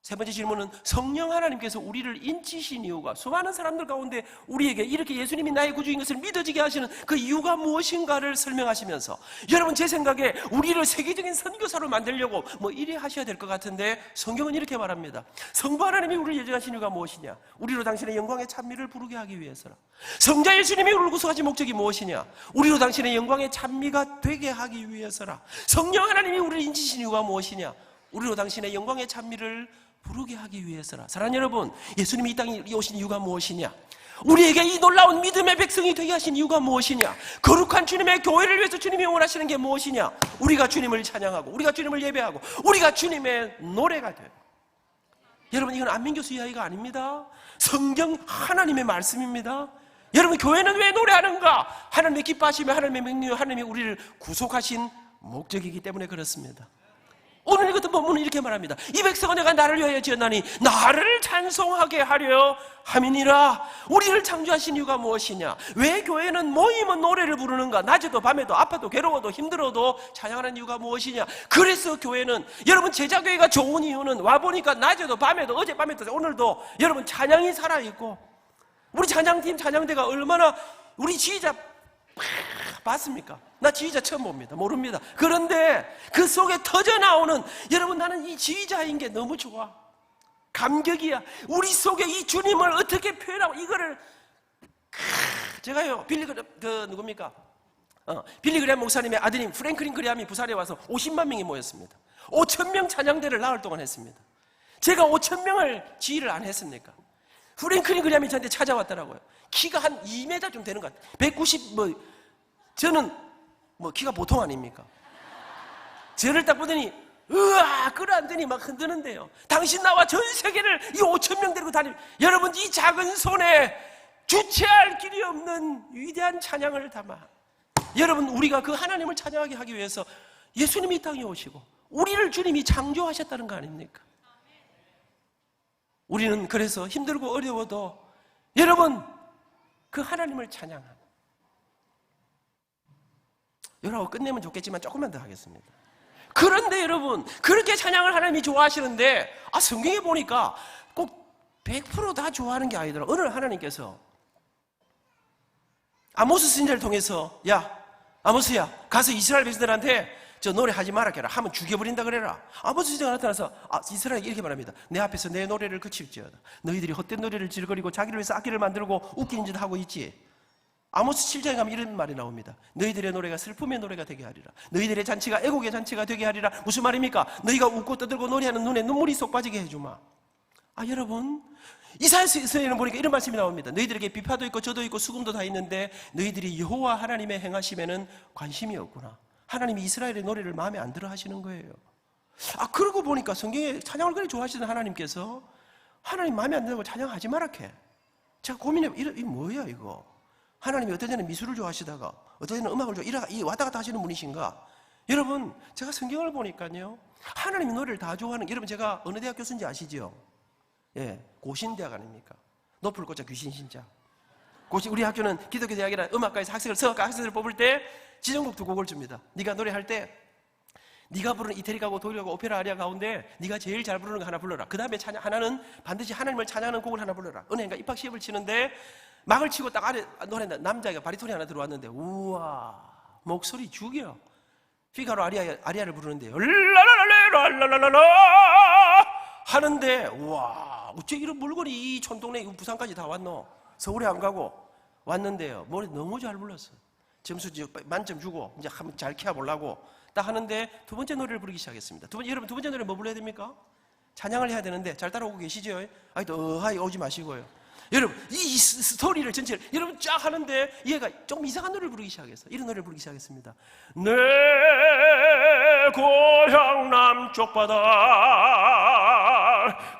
세 번째 질문은 성령 하나님께서 우리를 인치신 이유가, 수많은 사람들 가운데 우리에게 이렇게 예수님이 나의 구주인 것을 믿어지게 하시는 그 이유가 무엇인가를 설명하시면서, 여러분, 제 생각에 우리를 세계적인 선교사로 만들려고 뭐 이래 하셔야 될 것 같은데 성경은 이렇게 말합니다. 성부 하나님이 우리를 예정하신 이유가 무엇이냐? 우리로 당신의 영광의 찬미를 부르게 하기 위해서라. 성자 예수님이 우리를 구속하신 목적이 무엇이냐? 우리로 당신의 영광의 찬미가 되게 하기 위해서라. 성령 하나님이 우리를 인치신 이유가 무엇이냐? 우리로 당신의 영광의 찬미를 부르게 하기 위해서라. 사랑하는 여러분, 예수님이 이 땅에 오신 이유가 무엇이냐? 우리에게 이 놀라운 믿음의 백성이 되게 하신 이유가 무엇이냐? 거룩한 주님의 교회를 위해서 주님이 원하시는 게 무엇이냐? 우리가 주님을 찬양하고 우리가 주님을 예배하고 우리가 주님의 노래가 돼요. 여러분, 이건 안민교수 이야기가 아닙니다. 성경 하나님의 말씀입니다. 여러분, 교회는 왜 노래하는가? 하나님의 기뻐하시며 하나님의 명령, 하나님이 우리를 구속하신 목적이기 때문에 그렇습니다. 오늘 이것도 본문은 이렇게 말합니다. 이 백성은 내가 나를 위하여 지었나니 나를 찬송하게 하려 함이니라. 우리를 창조하신 이유가 무엇이냐? 왜 교회는 모이면 노래를 부르는가? 낮에도 밤에도 아파도 괴로워도 힘들어도 찬양하는 이유가 무엇이냐? 그래서 교회는, 여러분 제자교회가 좋은 이유는 와보니까 낮에도 밤에도 어젯밤에도 오늘도 여러분 찬양이 살아있고, 우리 찬양팀 찬양대가 얼마나, 우리 지휘자 봤습니까? 나 지휘자 처음 봅니다. 모릅니다. 그런데 그 속에 터져나오는, 여러분 나는 이 지휘자인 게 너무 좋아. 감격이야. 우리 속에 이 주님을 어떻게 표현하고 이거를, 제가요 빌리 그레함 목사님의 아드님 프랭클린 그레함이 부산에 와서 50만 명이 모였습니다. 5,000명 찬양대를 나흘 동안 했습니다. 제가 5,000명을 지휘를 안 했습니까? 프랭클린 그레함이 저한테 찾아왔더라고요. 키가 한 2m 좀 되는 것 같아요. 190 저는 키가 보통 아닙니까? 저를 딱 보더니 으아 끌어안더니 막 흔드는데요. 당신 나와 전 세계를 이 5,000명 데리고 다니면, 여러분 이 작은 손에 주체할 길이 없는 위대한 찬양을 담아, 여러분 우리가 그 하나님을 찬양하게 하기 위해서 예수님이 이 땅에 오시고 우리를 주님이 창조하셨다는 거 아닙니까? 우리는 그래서 힘들고 어려워도 여러분 그 하나님을 찬양하는, 여러분 끝내면 좋겠지만 조금만 더 하겠습니다. 그런데 여러분 그렇게 찬양을 하나님이 좋아하시는데, 성경에 보니까 꼭 100% 다 좋아하는 게 아니더라. 오늘 하나님께서 아모스 선지자를 통해서, 야 아모스야 가서 이스라엘 백성들한테 저 노래하지 마라 해라. 하면 죽여버린다 그래라. 아모스 선지자가 나타나서 이스라엘이 이렇게 말합니다. 내 앞에서 내 노래를 그칠지어다. 너희들이 헛된 노래를 지르거리고 자기를 위해서 악기를 만들고 웃기는 짓 하고 있지. 아모스 7장에 가면 이런 말이 나옵니다. 너희들의 노래가 슬픔의 노래가 되게 하리라. 너희들의 잔치가 애곡의 잔치가 되게 하리라. 무슨 말입니까? 너희가 웃고 떠들고 노래하는 눈에 눈물이 쏙 빠지게 해주마. 여러분 이사야서에는 보니까 이런 말씀이 나옵니다. 너희들에게 비파도 있고 저도 있고 수금도 다 있는데 너희들이 여호와 하나님의 행하심에는 관심이 없구나. 하나님이 이스라엘의 노래를 마음에 안 들어 하시는 거예요. 그러고 보니까 성경에 찬양을 그렇게 좋아하시는 하나님께서 하나님 마음에 안 들고 찬양하지 마라 해. 제가 고민해, 이 뭐야 이거. 하나님이 어떤 때는 미술을 좋아하시다가 어떤 때는 음악을 좋아하시다가 왔다 갔다 하시는 분이신가? 여러분 제가 성경을 보니까요, 하나님이 노래를 다 좋아하는, 여러분 제가 어느 대학 교수인지 아시죠? 고신대학 아닙니까? 높을 꽂자 귀신신자. 우리 학교는 기독교 대학이라 음악과에서 서학과 학생들을 뽑을 때 지정곡 2곡을 줍니다. 네가 노래할 때 네가 부르는 이태리가고 독일가고 오페라 아리아 가운데 네가 제일 잘 부르는 거 하나 불러라. 그 다음에 하나는 반드시 하나님을 찬양하는 곡을 하나 불러라. 은혜인가 입학 시험을 치는데 막을 치고 딱 아래 노래한다. 남자가 바리톤이 하나 들어왔는데 우와 목소리 죽여. 피가로 아리아를 부르는데요. 랄랄랄랄랄랄랄라 하는데 우와 어째 이런 물건이 이 촌동네 부산까지 다 왔노. 서울에 안 가고 왔는데요. 노래 너무 잘 불렀어. 점수 만점 주고 이제 한번 잘 키워보려고 딱 하는데 두 번째 노래를 부르기 시작했습니다. 여러분 두 번째 노래 뭐 불러야 됩니까? 찬양을 해야 되는데 잘 따라오고 계시죠? 또 어하이 오지 마시고요. 여러분 이 스토리를 전체를 여러분 쫙 하는데 얘가 조금 이상한 노래를 부르기 시작했어요. 이런 노래를 부르기 시작했습니다. 내 고향 남쪽 바다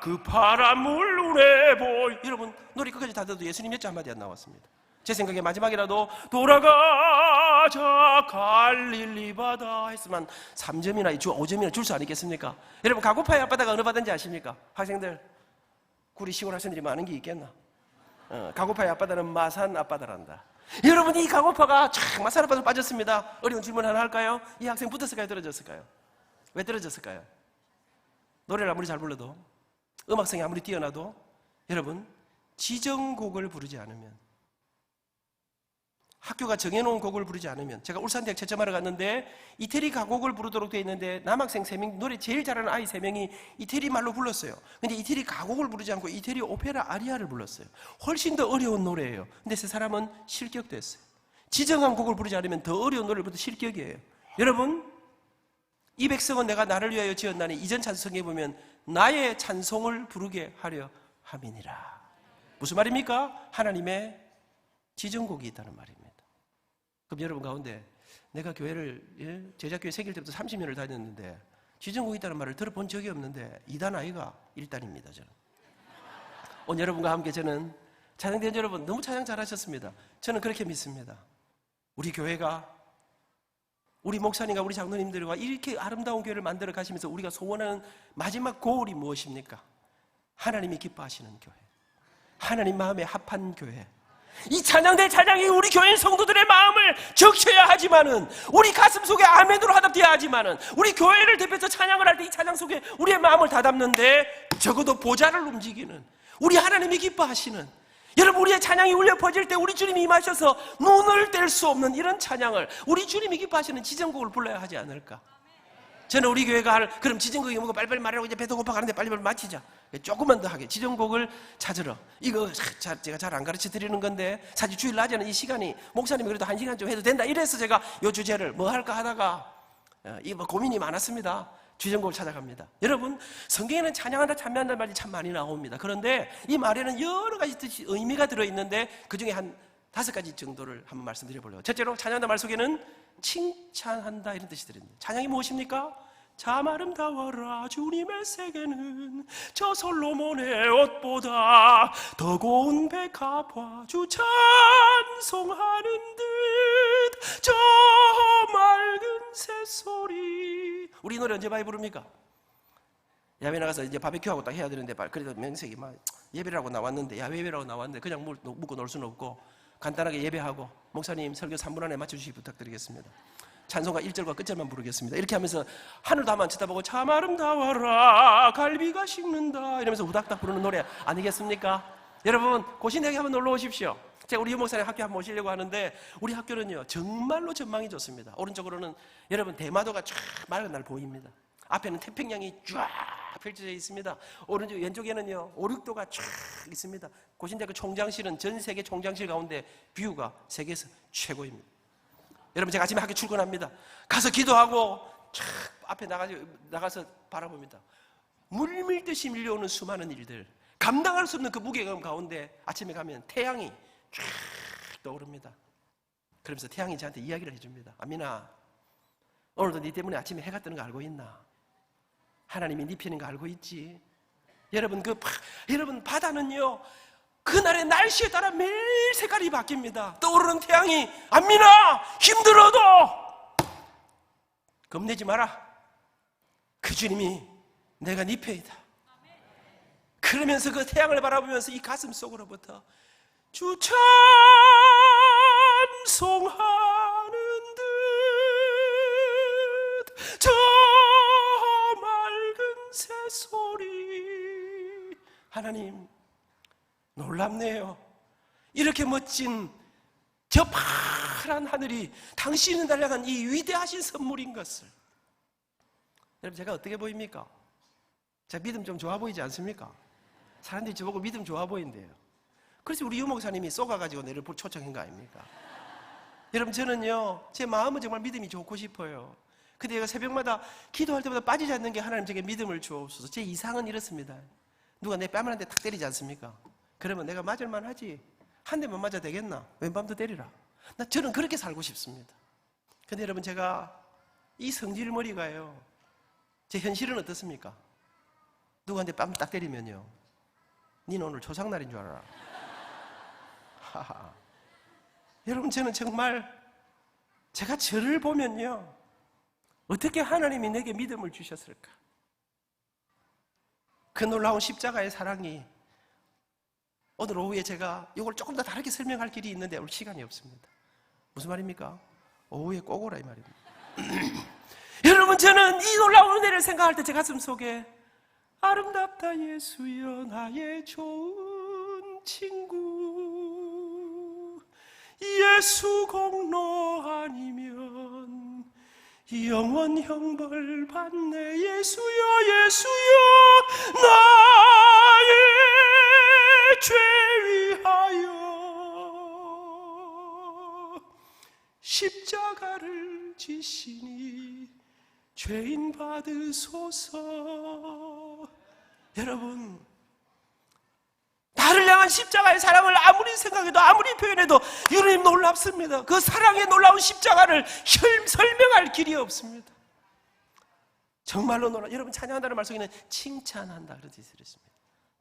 그 파란 물 눈에 보이. 여러분 노래 끝까지 다 들어도 예수님 몇 자 한마디 안 나왔습니다. 제 생각에 마지막이라도 돌아가자 갈릴리 바다 했으면 3점이나 5점이나 줄 수 아니겠습니까? 여러분 가고파의 앞바다가 어느 바다인지 아십니까? 학생들 우리 시골 학생들이 많은 게 있겠나? 가고파의 앞바다는 마산 앞바다란다. 여러분 이 가고파가 쫙 마산 앞바다로 빠졌습니다. 어려운 질문 하나 할까요? 이 학생 붙었을까요? 떨어졌을까요? 왜 떨어졌을까요? 노래를 아무리 잘 불러도 음악성이 아무리 뛰어나도 여러분 지정곡을 부르지 않으면, 학교가 정해놓은 곡을 부르지 않으면, 제가 울산대학 채점하러 갔는데 이태리 가곡을 부르도록 되어 있는데 남학생 3명, 노래 제일 잘하는 아이 3명이 이태리 말로 불렀어요. 근데 이태리 가곡을 부르지 않고 이태리 오페라 아리아를 불렀어요. 훨씬 더 어려운 노래예요. 근데 그 사람은 실격됐어요. 지정한 곡을 부르지 않으면 더 어려운 노래를 부르도 실격이에요. 여러분 이 백성은 내가 나를 위하여 지었나니 이전 찬송에 보면 나의 찬송을 부르게 하려 함이니라. 무슨 말입니까? 하나님의 지정곡이 있다는 말입니다. 그럼 여러분 가운데 내가 교회를 제자교회 새길 때부터 30년을 다녔는데 지정곡이 있다는 말을 들어본 적이 없는데 2단 아이가 1단입니다. 저는 오늘 여러분과 함께 저는 찬양된 여러분 너무 찬양 잘하셨습니다. 저는 그렇게 믿습니다. 우리 교회가 우리 목사님과 우리 장로님들과 이렇게 아름다운 교회를 만들어 가시면서 우리가 소원하는 마지막 고울이 무엇입니까? 하나님이 기뻐하시는 교회, 하나님 마음에 합한 교회. 이 찬양대 찬양이 우리 교회 성도들의 마음을 적셔야 하지만은, 우리 가슴 속에 아멘으로 화답돼야 하지만은, 우리 교회를 대표해서 찬양을 할 때 이 찬양 속에 우리의 마음을 다담는데 적어도 보좌를 움직이는, 우리 하나님이 기뻐하시는, 여러분 우리의 찬양이 울려 퍼질 때 우리 주님이 임하셔서 눈을 뗄 수 없는 이런 찬양을, 우리 주님이 기뻐하시는 지정곡을 불러야 하지 않을까? 저는 우리 교회가 그럼 지정곡이 뭐고 빨리빨리 말하고 이제 배도 고파가는데 빨리빨리 마치자, 조금만 더 하게 지정곡을 찾으러. 이거 제가 잘 안 가르쳐 드리는 건데, 사실 주일 낮에는 이 시간이 목사님이 그래도 1시간 좀 해도 된다 이래서 제가 이 주제를 뭐 할까 하다가 뭐 고민이 많았습니다. 주정곡을 찾아갑니다. 여러분, 성경에는 찬양한다 찬미한다 말이 참 많이 나옵니다. 그런데 이 말에는 여러 가지 뜻이, 의미가 들어있는데 그 중에 한 5가지 정도를 한번 말씀드려 보려고. 첫째로 찬양한다 말 속에는 칭찬한다 이런 뜻이 들어있습니다. 찬양이 무엇입니까? 참 아름다워라 주님의 세계는 저 솔로몬의 옷보다 더 고운 백합화 주 찬송하는 듯 저 맑은 새소리. 우리 노래 언제 많이 부릅니까? 야외 나가서 이제 바베큐하고 딱 해야 되는데, 그래도 명색이 막 예배라고 나왔는데, 야외 예배라고 나왔는데 그냥 묵고 놀 수는 없고 간단하게 예배하고 목사님 설교 3분 안에 맞춰주시기 부탁드리겠습니다. 찬송가 1절과 끝절만 부르겠습니다. 이렇게 하면서 하늘도 한번 쳐다보고 참 아름다워라 갈비가 식는다 이러면서 우닥닥 부르는 노래 아니겠습니까? 여러분 고신대학에 한번 놀러 오십시오. 제가 우리 유목사님 학교 한번 모시려고 하는데, 우리 학교는요 정말로 전망이 좋습니다. 오른쪽으로는 여러분 대마도가 쫙 맑은 날 보입니다. 앞에는 태평양이 쫙 펼쳐져 있습니다. 오른쪽 왼쪽에는요 5, 6도가 쫙 있습니다. 고신대학교 총장실은 전 세계 총장실 가운데 뷰가 세계에서 최고입니다. 여러분 제가 아침에 학교 출근합니다. 가서 기도하고 쫙 앞에 나가서 바라봅니다. 물밀듯이 밀려오는 수많은 일들, 감당할 수 없는 그 무게감 가운데 아침에 가면 태양이 쫙 떠오릅니다. 그러면서 태양이 저한테 이야기를 해줍니다. 아민아, 오늘도 네 때문에 아침에 해가 뜨는 거 알고 있나? 하나님이 네 편인 거 알고 있지? 여러분 여러분 바다는요 그날의 날씨에 따라 매일 색깔이 바뀝니다. 떠오르는 태양이 아민아 힘들어도 겁내지 마라. 그 주님이 내가 네 편이다. 그러면서 그 태양을 바라보면서 이 가슴 속으로부터 주 찬송하는 듯 저 맑은 새소리. 하나님 놀랍네요. 이렇게 멋진 저 파란 하늘이 당신이 달려간 이 위대하신 선물인 것을. 여러분 제가 어떻게 보입니까? 제가 믿음 좀 좋아 보이지 않습니까? 사람들이 저보고 믿음 좋아 보인대요. 그래서 우리 유목사님이 쏘가가지고 내를 초청한 거 아닙니까? 여러분 저는요 제 마음은 정말 믿음이 좋고 싶어요. 근데 제가 새벽마다 기도할 때마다 빠지지 않는 게 하나님 제게 믿음을 주옵소서. 제 이상은 이렇습니다. 누가 내 뺨을 한 대 탁 때리지 않습니까? 그러면 내가 맞을만 하지. 한 대만 맞아 되겠나? 왼밤도 때리라. 저는 그렇게 살고 싶습니다. 근데 여러분 제가 이 성질머리가요, 제 현실은 어떻습니까? 누구한테 뺨 딱 때리면요, 니는 오늘 조상날인 줄 알아라. 하하. 여러분 저는 정말 제가 저를 보면요 어떻게 하나님이 내게 믿음을 주셨을까? 그 놀라운 십자가의 사랑이, 오늘 오후에 제가 이걸 조금 더 다르게 설명할 길이 있는데 오늘 시간이 없습니다. 무슨 말입니까? 오후에 꼭 오라 이 말입니다. 여러분 저는 이 놀라운 은혜를 생각할 때 제 가슴 속에 아름답다 예수여 나의 좋은 친구, 예수 공로 아니면 영원 형벌 받네. 예수여 예수여 나의 죄 위하여 십자가를 지시니 죄인 받으소서. 여러분 나를 향한 십자가의 사랑을 아무리 생각해도 아무리 표현해도 여러분 놀랍습니다. 그 사랑의 놀라운 십자가를 설명할 길이 없습니다. 정말로 놀라. 여러분 찬양한다는 말 속에는 칭찬한다 그런 뜻이 있습니다.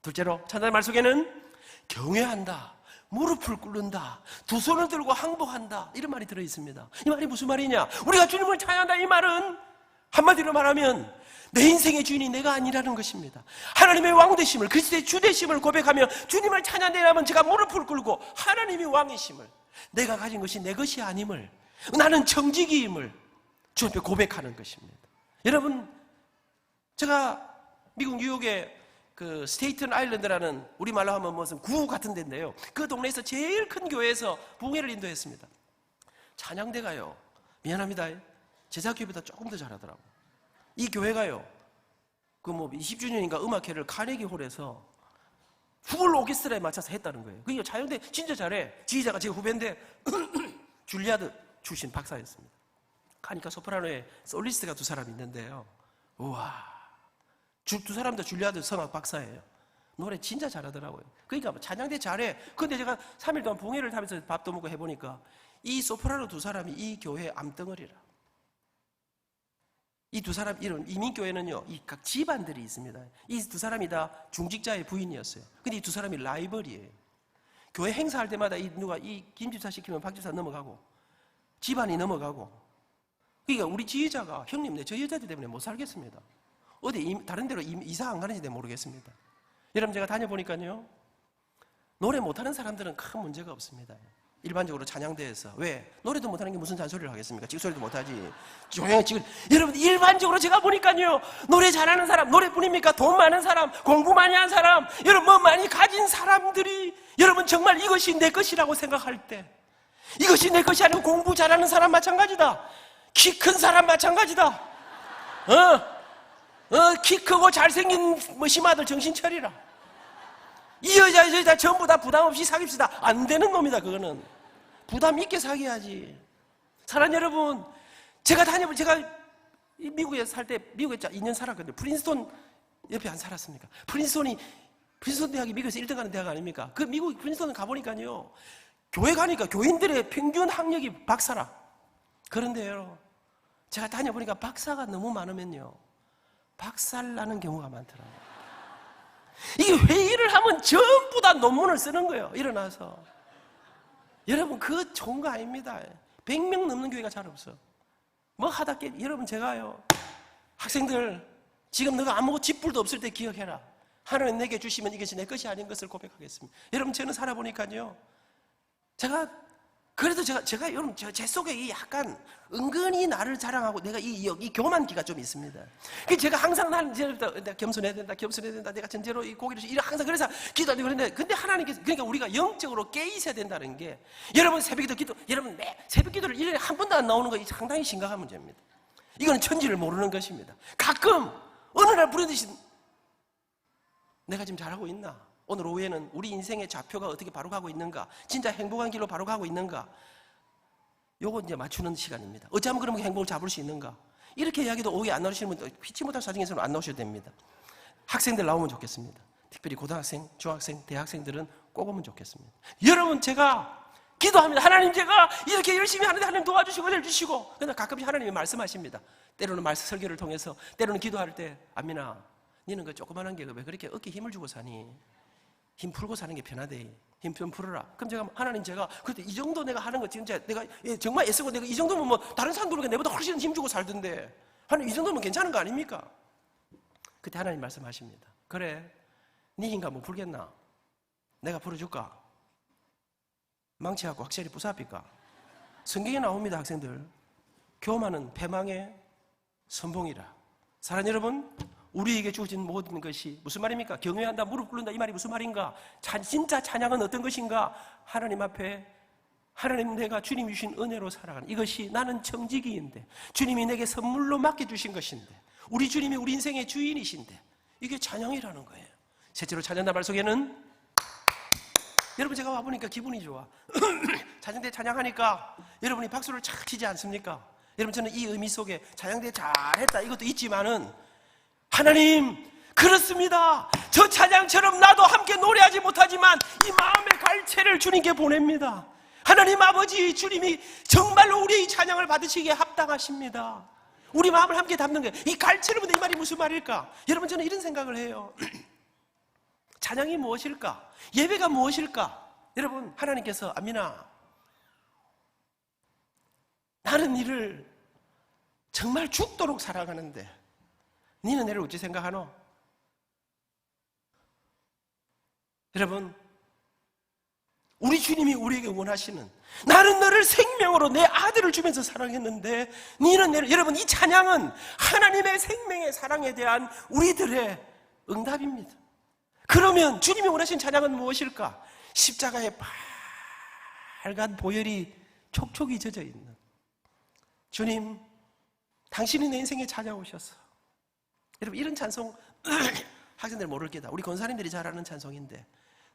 둘째로 찬양하는 말 속에는 경외한다, 무릎을 꿇는다, 두 손을 들고 항복한다, 이런 말이 들어있습니다. 이 말이 무슨 말이냐? 우리가 주님을 찬양한다, 이 말은 한마디로 말하면 내 인생의 주인이 내가 아니라는 것입니다. 하나님의 왕되심을, 그리스도의 주되심을 고백하며 주님을 찬양하려면 제가 무릎을 꿇고 하나님이 왕이심을, 내가 가진 것이 내 것이 아님을, 나는 청지기임을 주 앞에 고백하는 것입니다. 여러분, 제가 미국 뉴욕의 그 스테이튼 아일랜드라는, 우리말로 하면 무슨 구 같은 데인데요, 그 동네에서 제일 큰 교회에서 부흥회를 인도했습니다. 찬양대가요, 미안합니다, 제자교회보다 조금 더 잘하더라고. 이 교회가요, 그 20주년인가 음악회를 카네기 홀에서 풀 오케스트라에 맞춰서 했다는 거예요. 그게 찬양대 진짜 잘해. 지휘자가 제 후배인데 줄리아드 출신 박사였습니다. 가니까 소프라노에 솔리스트가 두 사람 있는데요, 우와, 두 사람 다 줄리아드 성악 박사예요. 노래 진짜 잘하더라고요. 그러니까 찬양대 잘해. 근데 제가 3일 동안 봉회를 하면서 밥도 먹고 해보니까 이 소프라노 두 사람이 이 교회 암덩어리라. 이 두 사람, 이런 이민교회는요, 이 각 집안들이 있습니다. 이 두 사람이 다 중직자의 부인이었어요. 근데 이 두 사람이 라이벌이에요. 교회 행사할 때마다 누가 이 김집사 시키면 박집사 넘어가고, 집안이 넘어가고. 그러니까 우리 지휘자가, 형님, 저 여자들 때문에 못 살겠습니다. 어디 다른 데로 이사 안 가는지 모르겠습니다. 여러분, 제가 다녀보니까요, 노래 못하는 사람들은 큰 문제가 없습니다. 일반적으로 찬양대에서. 왜? 노래도 못하는 게 무슨 잔소리를 하겠습니까? 찍소리도 못하지. 조용히 찍을. 여러분, 일반적으로 제가 보니까요, 노래 잘하는 사람, 노래뿐입니까? 돈 많은 사람, 공부 많이 한 사람, 여러분, 뭐 많이 가진 사람들이, 여러분, 정말 이것이 내 것이라고 생각할 때, 이것이 내 것이 아니고 공부 잘하는 사람 마찬가지다. 키 큰 사람 마찬가지다. 키 크고 잘생긴 심아들 정신 차리라. 이 여자 이 여자 전부 다 부담 없이 사귀읍시다. 안 되는 놈이다. 그거는 부담 있게 사귀어야지. 사랑하는 여러분, 제가 미국에 살 때, 미국에 2년 살았거든요. 프린스톤 옆에 안 살았습니까? 프린스톤 대학이 미국에서 1등 하는 대학 아닙니까? 그 미국 프린스톤 가보니까요, 교회 가니까 교인들의 평균 학력이 박사라. 그런데요, 제가 다녀보니까 박사가 너무 많으면요, 박살나는 경우가 많더라고요. 이게 회의를 하면 전부 다 논문을 쓰는 거예요. 일어나서. 여러분, 그거 좋은 거 아닙니다. 100명 넘는 교회가 잘 없어. 뭐 하다 여러분, 제가요, 학생들, 지금 너가 아무것도 쥐뿔도 없을 때 기억해라. 하나님 내게 주시면 이것이 내 것이 아닌 것을 고백하겠습니다. 여러분, 저는 살아보니까요, 그래도 제가 여러분, 제 속에 이 약간 은근히 나를 자랑하고 내가 이 교만기가 좀 있습니다. 제가 항상 내가 겸손해야 된다. 내가 전제로 이 고기를 항상 그래서 기도하고 그랬는데, 근데 하나님께서, 그러니까 우리가 영적으로 깨 있어야 된다는 게, 여러분 새벽기도 여러분 매 새벽 기도를 1년에 한 번도 안 나오는 거 상당히 심각한 문제입니다. 이거는 천지를 모르는 것입니다. 가끔 어느 날 부르듯이 내가 지금 잘하고 있나? 오늘 오후에는 우리 인생의 좌표가 어떻게 바로 가고 있는가? 진짜 행복한 길로 바로 가고 있는가? 요거 이제 맞추는 시간입니다. 어쩌면 그러면 행복을 잡을 수 있는가? 이렇게 이야기도 오후에 안 나오시는 분들, 피치 못할 사정에서는 안 나오셔도 됩니다. 학생들 나오면 좋겠습니다. 특별히 고등학생, 중학생, 대학생들은 꼭 오면 좋겠습니다. 여러분, 제가 기도합니다. 하나님, 제가 이렇게 열심히 하는데 하나님 도와주시고 은혜를 주시고. 그러나 가끔씩 하나님이 말씀하십니다. 때로는 말씀 설교를 통해서, 때로는 기도할 때, 안민아, 너는 그 조그만한 게 왜 그렇게 어깨에 힘을 주고 사니? 힘 풀고 사는 게 편하대. 힘 좀 풀어라. 그럼 제가, 하나님, 제가 그때 이 정도 내가 하는 거 진짜 내가 정말 애쓰고 내가 이 정도면 뭐 다른 사람들보다 내보다 훨씬 힘 주고 살던데, 하나님, 이 정도면 괜찮은 거 아닙니까? 그때 하나님 말씀하십니다. 그래, 네 힘과 뭐 풀겠나? 내가 풀어줄까? 망치하고 확실히 부사합니까? 성경에 나옵니다. 학생들, 교만은 패망의 선봉이라. 사랑하는 여러분, 우리에게 주어진 모든 것이 무슨 말입니까? 경외한다, 무릎 꿇는다, 이 말이 무슨 말인가? 진짜 찬양은 어떤 것인가? 하나님 앞에, 하나님, 내가 주님이 주신 은혜로 살아가는, 이것이 나는 청지기인데, 주님이 내게 선물로 맡겨주신 것인데, 우리 주님이 우리 인생의 주인이신데, 이게 찬양이라는 거예요. 셋째로, 찬양단 말 속에는, 여러분, 제가 와보니까 기분이 좋아. 찬양대 찬양하니까 여러분이 박수를 착 치지 않습니까? 여러분, 저는 이 의미 속에 찬양대 잘했다, 이것도 있지만은, 하나님, 그렇습니다. 저 찬양처럼 나도 함께 노래하지 못하지만 이 마음의 갈채를 주님께 보냅니다. 하나님 아버지, 주님이 정말로 우리의 찬양을 받으시기에 합당하십니다. 우리 마음을 함께 담는 거예요. 이 갈채를 보는데 이 말이 무슨 말일까? 여러분, 저는 이런 생각을 해요. 찬양이 무엇일까? 예배가 무엇일까? 여러분, 하나님께서 안민아, 나는 너를 정말 죽도록 사랑하는데 너는 나를 어찌 생각하노? 여러분, 우리 주님이 우리에게 원하시는, 나는 너를 생명으로 내 아들을 주면서 사랑했는데 너는 나를, 여러분, 이 찬양은 하나님의 생명의 사랑에 대한 우리들의 응답입니다. 그러면 주님이 원하시는 찬양은 무엇일까? 십자가에 빨간 보혈이 촉촉이 젖어 있는, 주님, 당신이 내 인생에 찾아오셔서, 여러분, 이런 찬송 학생들 모를 게다. 우리 권사님들이 잘 아는 찬송인데,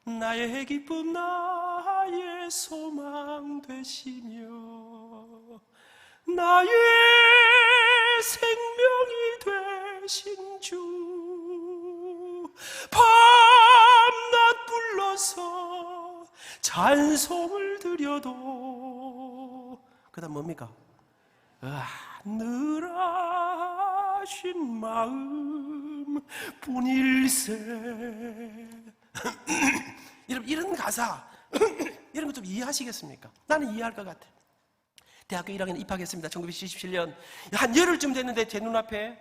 나의 기쁨 나의 소망 되시며 나의 생명이 되신 주, 밤낮 불러서 찬송을 드려도, 그 다음 뭡니까? 늘 아신 마음 뿐일세. 여러분, 이런 가사 이런 거 좀 이해하시겠습니까? 나는 이해할 것 같아. 대학교 1학년 입학했습니다. 1977년 한 열흘쯤 됐는데 제 눈앞에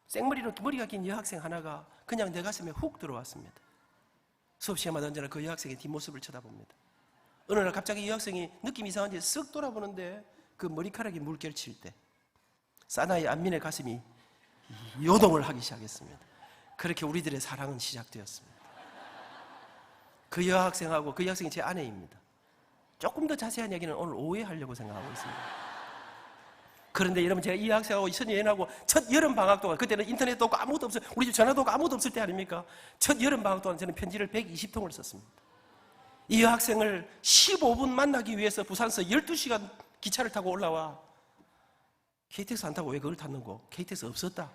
생머리로 머리가 긴 여학생 하나가 그냥 내 가슴에 훅 들어왔습니다. 수업 시간마다 언제나 그 여학생의 뒷모습을 쳐다봅니다. 어느 날 갑자기 여학생이 느낌 이상한지 쓱 돌아보는데 그 머리카락이 물결칠 때 사나이 안민의 가슴이 요동을 하기 시작했습니다. 그렇게 우리들의 사랑은 시작되었습니다. 그 여학생하고, 그 여학생이 제 아내입니다. 조금 더 자세한 얘기는 오늘 오후에 하려고 생각하고 있습니다. 그런데 여러분, 제가 이 여학생하고 선여행하고 첫 여름 방학 동안, 그때는 인터넷도 없고 아무것도 없어요. 우리 집 전화도 없고 아무것도 없을 때 아닙니까? 첫 여름 방학 동안 저는 편지를 120통을 썼습니다. 이 여학생을 15분 만나기 위해서 부산서 12시간 기차를 타고 올라와. KTX 안 타고 왜 그걸 탔는고? KTX 없었다.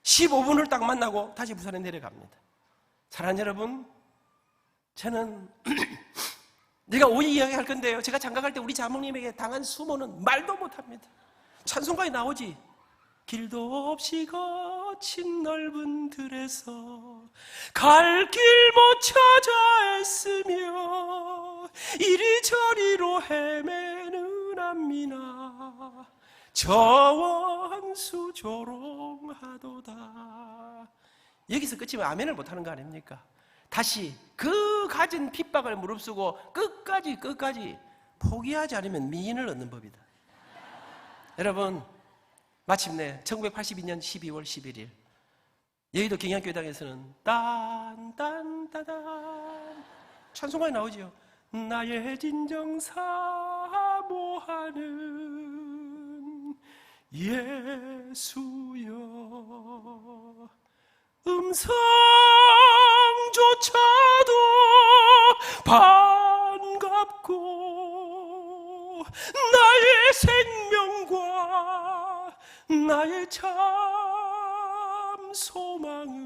15분을 딱 만나고 다시 부산에 내려갑니다. 사랑하는 여러분, 저는 내가 오이 이야기할 건데요, 제가 장가갈 때 우리 자몽님에게 당한 수모는 말도 못합니다. 찬송가에 나오지. 길도 없이 거친 넓은 들에서 갈 길 못 찾아 애쓰며 이리저리로 헤매는 안미나 저원수 조롱하도다. 여기서 끝이면 아멘을 못하는 거 아닙니까? 다시 그 가진 핍박을 무릅쓰고 끝까지 포기하지 않으면 미인을 얻는 법이다. 여러분, 마침내 1982년 12월 11일 여의도 경양교회당에서는 딴딴따단 찬송가에 나오죠. 나의 진정 사모하는 예수여, 음성조차도 반갑고 나의 생명과 나의 참 소망은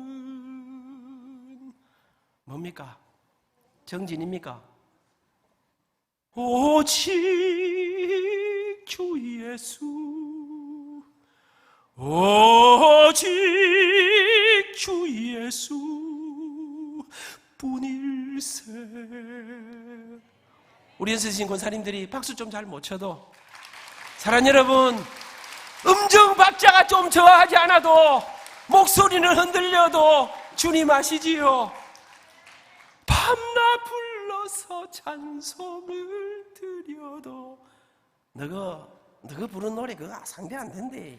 뭡니까? 정진입니까? 오직 주 예수, 오직 주 예수 뿐일세. 우리 연세신 권사님들이 박수 좀 잘 못 쳐도, 사랑하는 여러분, 음정 박자가 좀 저하지 않아도, 목소리는 흔들려도 주님 아시지요? 밤낮 불러서 찬송을 드려도, 너가 부른 노래 그거 상대 안 된대.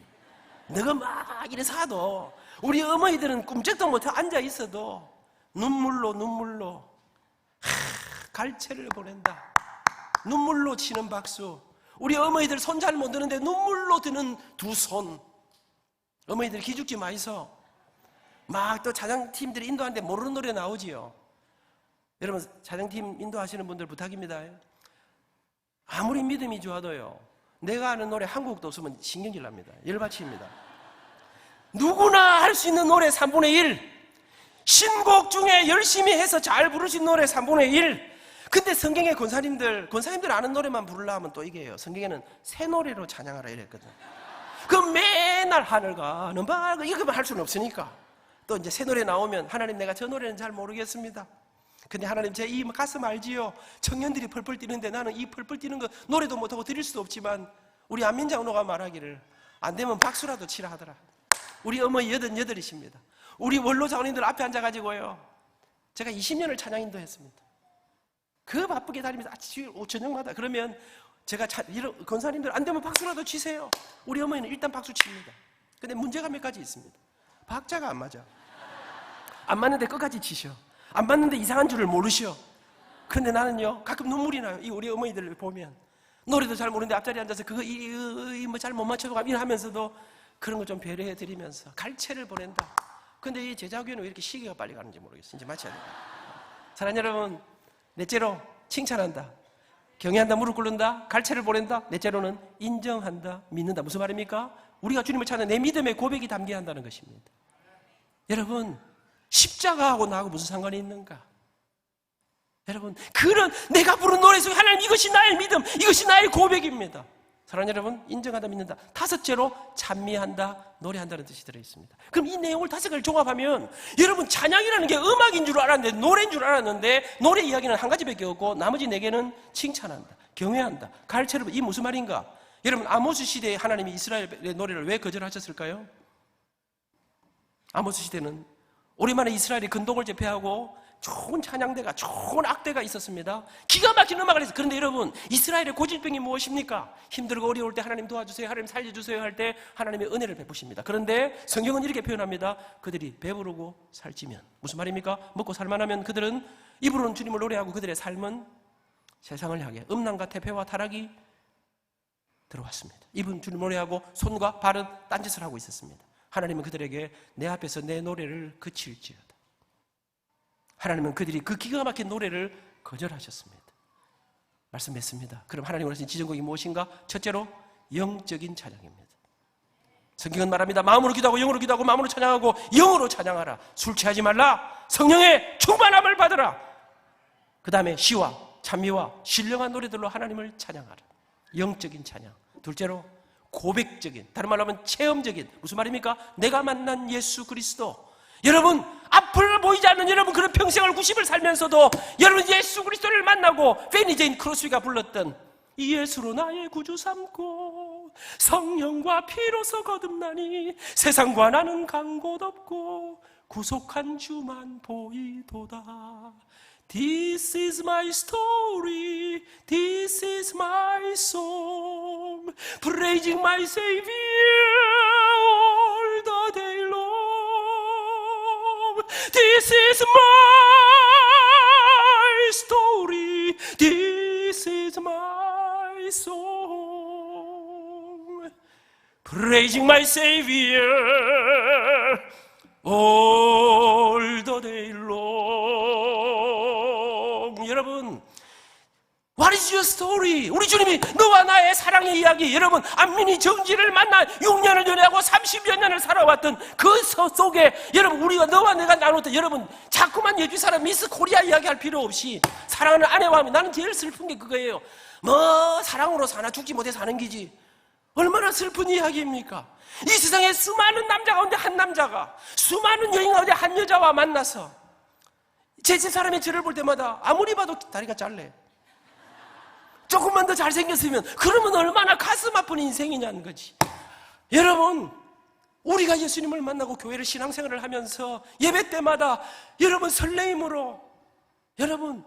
너가 막 이래서 하도, 우리 어머니들은 꿈쩍도 못해 앉아 있어도 눈물로 갈채를 보낸다. 눈물로 치는 박수. 우리 어머니들 손 잘 못 드는데 눈물로 드는 두 손. 어머니들 기죽지 마이소. 막 또 찬양팀들이 인도하는데 모르는 노래 나오지요. 여러분, 찬양팀 인도하시는 분들 부탁입니다. 아무리 믿음이 좋아도요, 내가 아는 노래 한국도 없으면 신경질 납니다. 열받칩니다. 누구나 할 수 있는 노래 3분의 1, 신곡 중에 열심히 해서 잘 부르신 노래 3분의 1. 근데 성경의 권사님들 아는 노래만 부르려 하면 또 이게요, 성경에는 새 노래로 찬양하라 이랬거든. 그럼 맨날 하늘 가는 밝은 이거만 할 수는 없으니까 또 이제 새 노래 나오면, 하나님 내가 저 노래는 잘 모르겠습니다. 근데 하나님, 제 이 가슴 알지요? 청년들이 펄펄 뛰는데 나는 이 펄펄 뛰는 거 노래도 못하고 드릴 수도 없지만 우리 안민장로가 말하기를 안 되면 박수라도 치라 하더라. 우리 어머니 88이십니다. 우리 원로 장로님들 앞에 앉아가지고요, 제가 20년을 찬양 인도했습니다. 그 바쁘게 다니면서 아침 저녁마다. 그러면 제가 권사님들 안 되면 박수라도 치세요. 우리 어머니는 일단 박수 칩니다. 근데 문제가 몇 가지 있습니다. 박자가 안 맞아. 안 맞는데 끝까지 치셔. 안 맞는데 이상한 줄을 모르셔. 근데 나는요, 가끔 눈물이 나요. 이 우리 어머니들을 보면 노래도 잘 모르는데 앞자리에 앉아서 그거 뭐 잘 못 맞춰서 이러면서도 그런 거 좀 배려해 드리면서 갈채를 보낸다. 근데 이 제자교회는 왜 이렇게 시기가 빨리 가는지 모르겠어요. 이제 맞춰야 돼요. 사랑하는 여러분, 넷째로 칭찬한다, 경외한다, 무릎 꿇는다, 갈채를 보낸다. 넷째로는 인정한다, 믿는다. 무슨 말입니까? 우리가 주님을 찾는 내 믿음의 고백이 담겨야 한다는 것입니다. 여러분, 십자가하고 나하고 무슨 상관이 있는가? 여러분, 그런 내가 부른 노래 속에 하나님, 이것이 나의 믿음, 이것이 나의 고백입니다. 사랑하는 여러분, 인정한다, 믿는다. 다섯째로 찬미한다, 노래한다는 뜻이 들어있습니다. 그럼 이 내용을 5개를 종합하면, 여러분, 찬양이라는 게 음악인 줄 알았는데, 노래인 줄 알았는데, 노래 이야기는 한 가지밖에 없고 나머지 4개는 칭찬한다, 경외한다, 갈채를. 이 무슨 말인가? 여러분, 아모스 시대에 하나님이 이스라엘의 노래를 왜 거절하셨을까요? 아모스 시대는 오랜만에 이스라엘이 근동을 제패하고 좋은 찬양대가, 좋은 악대가 있었습니다. 기가 막힌 음악을 했어요. 그런데 여러분, 이스라엘의 고질병이 무엇입니까? 힘들고 어려울 때 하나님 도와주세요, 하나님 살려주세요 할 때 하나님의 은혜를 베푸십니다. 그런데 성경은 이렇게 표현합니다. 그들이 배부르고 살찌면, 무슨 말입니까? 먹고 살만하면 그들은 입으로는 주님을 노래하고 그들의 삶은 세상을 향해 음란과 태폐와 타락이 들어왔습니다. 입은 주님을 노래하고 손과 발은 딴짓을 하고 있었습니다. 하나님은 그들에게 내 앞에서 내 노래를 그칠지어다. 하나님은 그들이 그 기가 막힌 노래를 거절하셨습니다. 말씀했습니다. 그럼 하나님 원하시는 지정곡이 무엇인가? 첫째로 영적인 찬양입니다. 성경은 말합니다. 마음으로 기도하고 영으로 기도하고 마음으로 찬양하고 영으로 찬양하라. 술 취하지 말라. 성령의 충만함을 받으라. 그 다음에 시와 찬미와 신령한 노래들로 하나님을 찬양하라. 영적인 찬양. 둘째로 고백적인, 다른 말로 하면 체험적인. 무슨 말입니까? 내가 만난 예수 그리스도. 여러분, 앞을 보이지 않는 여러분 그런 평생을 90을 살면서도 여러분 예수 그리스도를 만나고, 페니 제인 크로스비가 불렀던 이 예수로 나의 구주 삼고 성령과 피로서 거듭나니 세상과 나는 간 곳 없고 구속한 주만 보이도다. This is my story, this is my song, praising my Savior all the day long. This is my story, this is my song, praising my Savior all the day long. 여러분, What is your story? 우리 주님이 너와 나의 사랑의 이야기. 여러분, 안민이 정지를 만나 6년을 연애하고 30여 년을 살아왔던 그 속에 여러분, 우리가 너와 내가 나눴던, 여러분, 자꾸만 예주사람 미스 코리아 이야기할 필요 없이 사랑하는 아내와 하면, 나는 제일 슬픈 게 그거예요. 뭐 사랑으로 사나 죽지 못해 사는 기지. 얼마나 슬픈 이야기입니까? 이 세상에 수많은 남자 가운데 한 남자가, 수많은 여인 가운데 한 여자와 만나서 제 사람의 저를 볼 때마다 아무리 봐도 다리가 잘래. 조금만 더 잘생겼으면, 그러면 얼마나 가슴 아픈 인생이냐는 거지. 여러분, 우리가 예수님을 만나고 교회를 신앙생활을 하면서 예배 때마다 여러분 설레임으로, 여러분,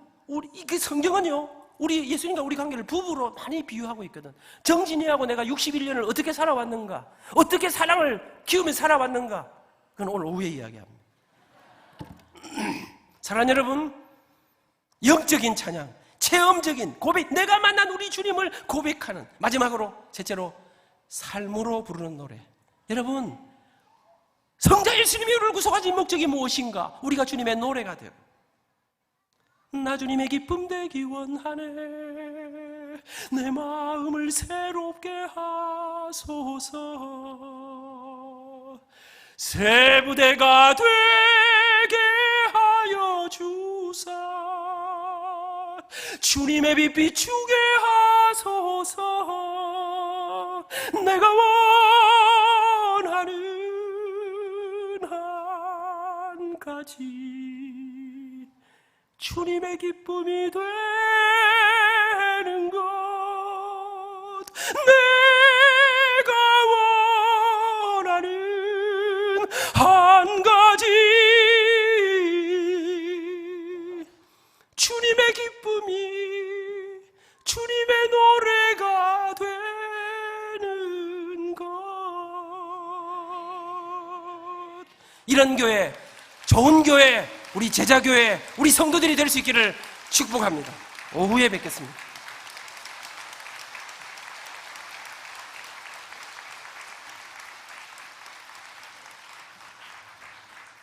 이 성경은요, 우리 예수님과 우리 관계를 부부로 많이 비유하고 있거든. 정진이하고 내가 61년을 어떻게 살아왔는가, 어떻게 사랑을 키우며 살아왔는가, 그건 오늘 오후에 이야기합니다. 사랑하는 여러분, 영적인 찬양, 체험적인 고백, 내가 만난 우리 주님을 고백하는. 마지막으로 셋째로 삶으로 부르는 노래. 여러분, 성자 예수님이 우리를 구속하신 목적이 무엇인가? 우리가 주님의 노래가 되고, 나 주님의 기쁨 되기 원하네, 내 마음을 새롭게 하소서, 새 부대가 되게 하여 주사, 주님의 빛 비추게 하소서, 내가 원하는 한 가지 주님의 기쁨이 되는 것, 내가 원하는 한 가지, 주님의 기쁨이 주님의 노래가 되는 것. 이런 교회, 좋은 교회, 우리 제자교회, 우리 성도들이 될 수 있기를 축복합니다. 오후에 뵙겠습니다.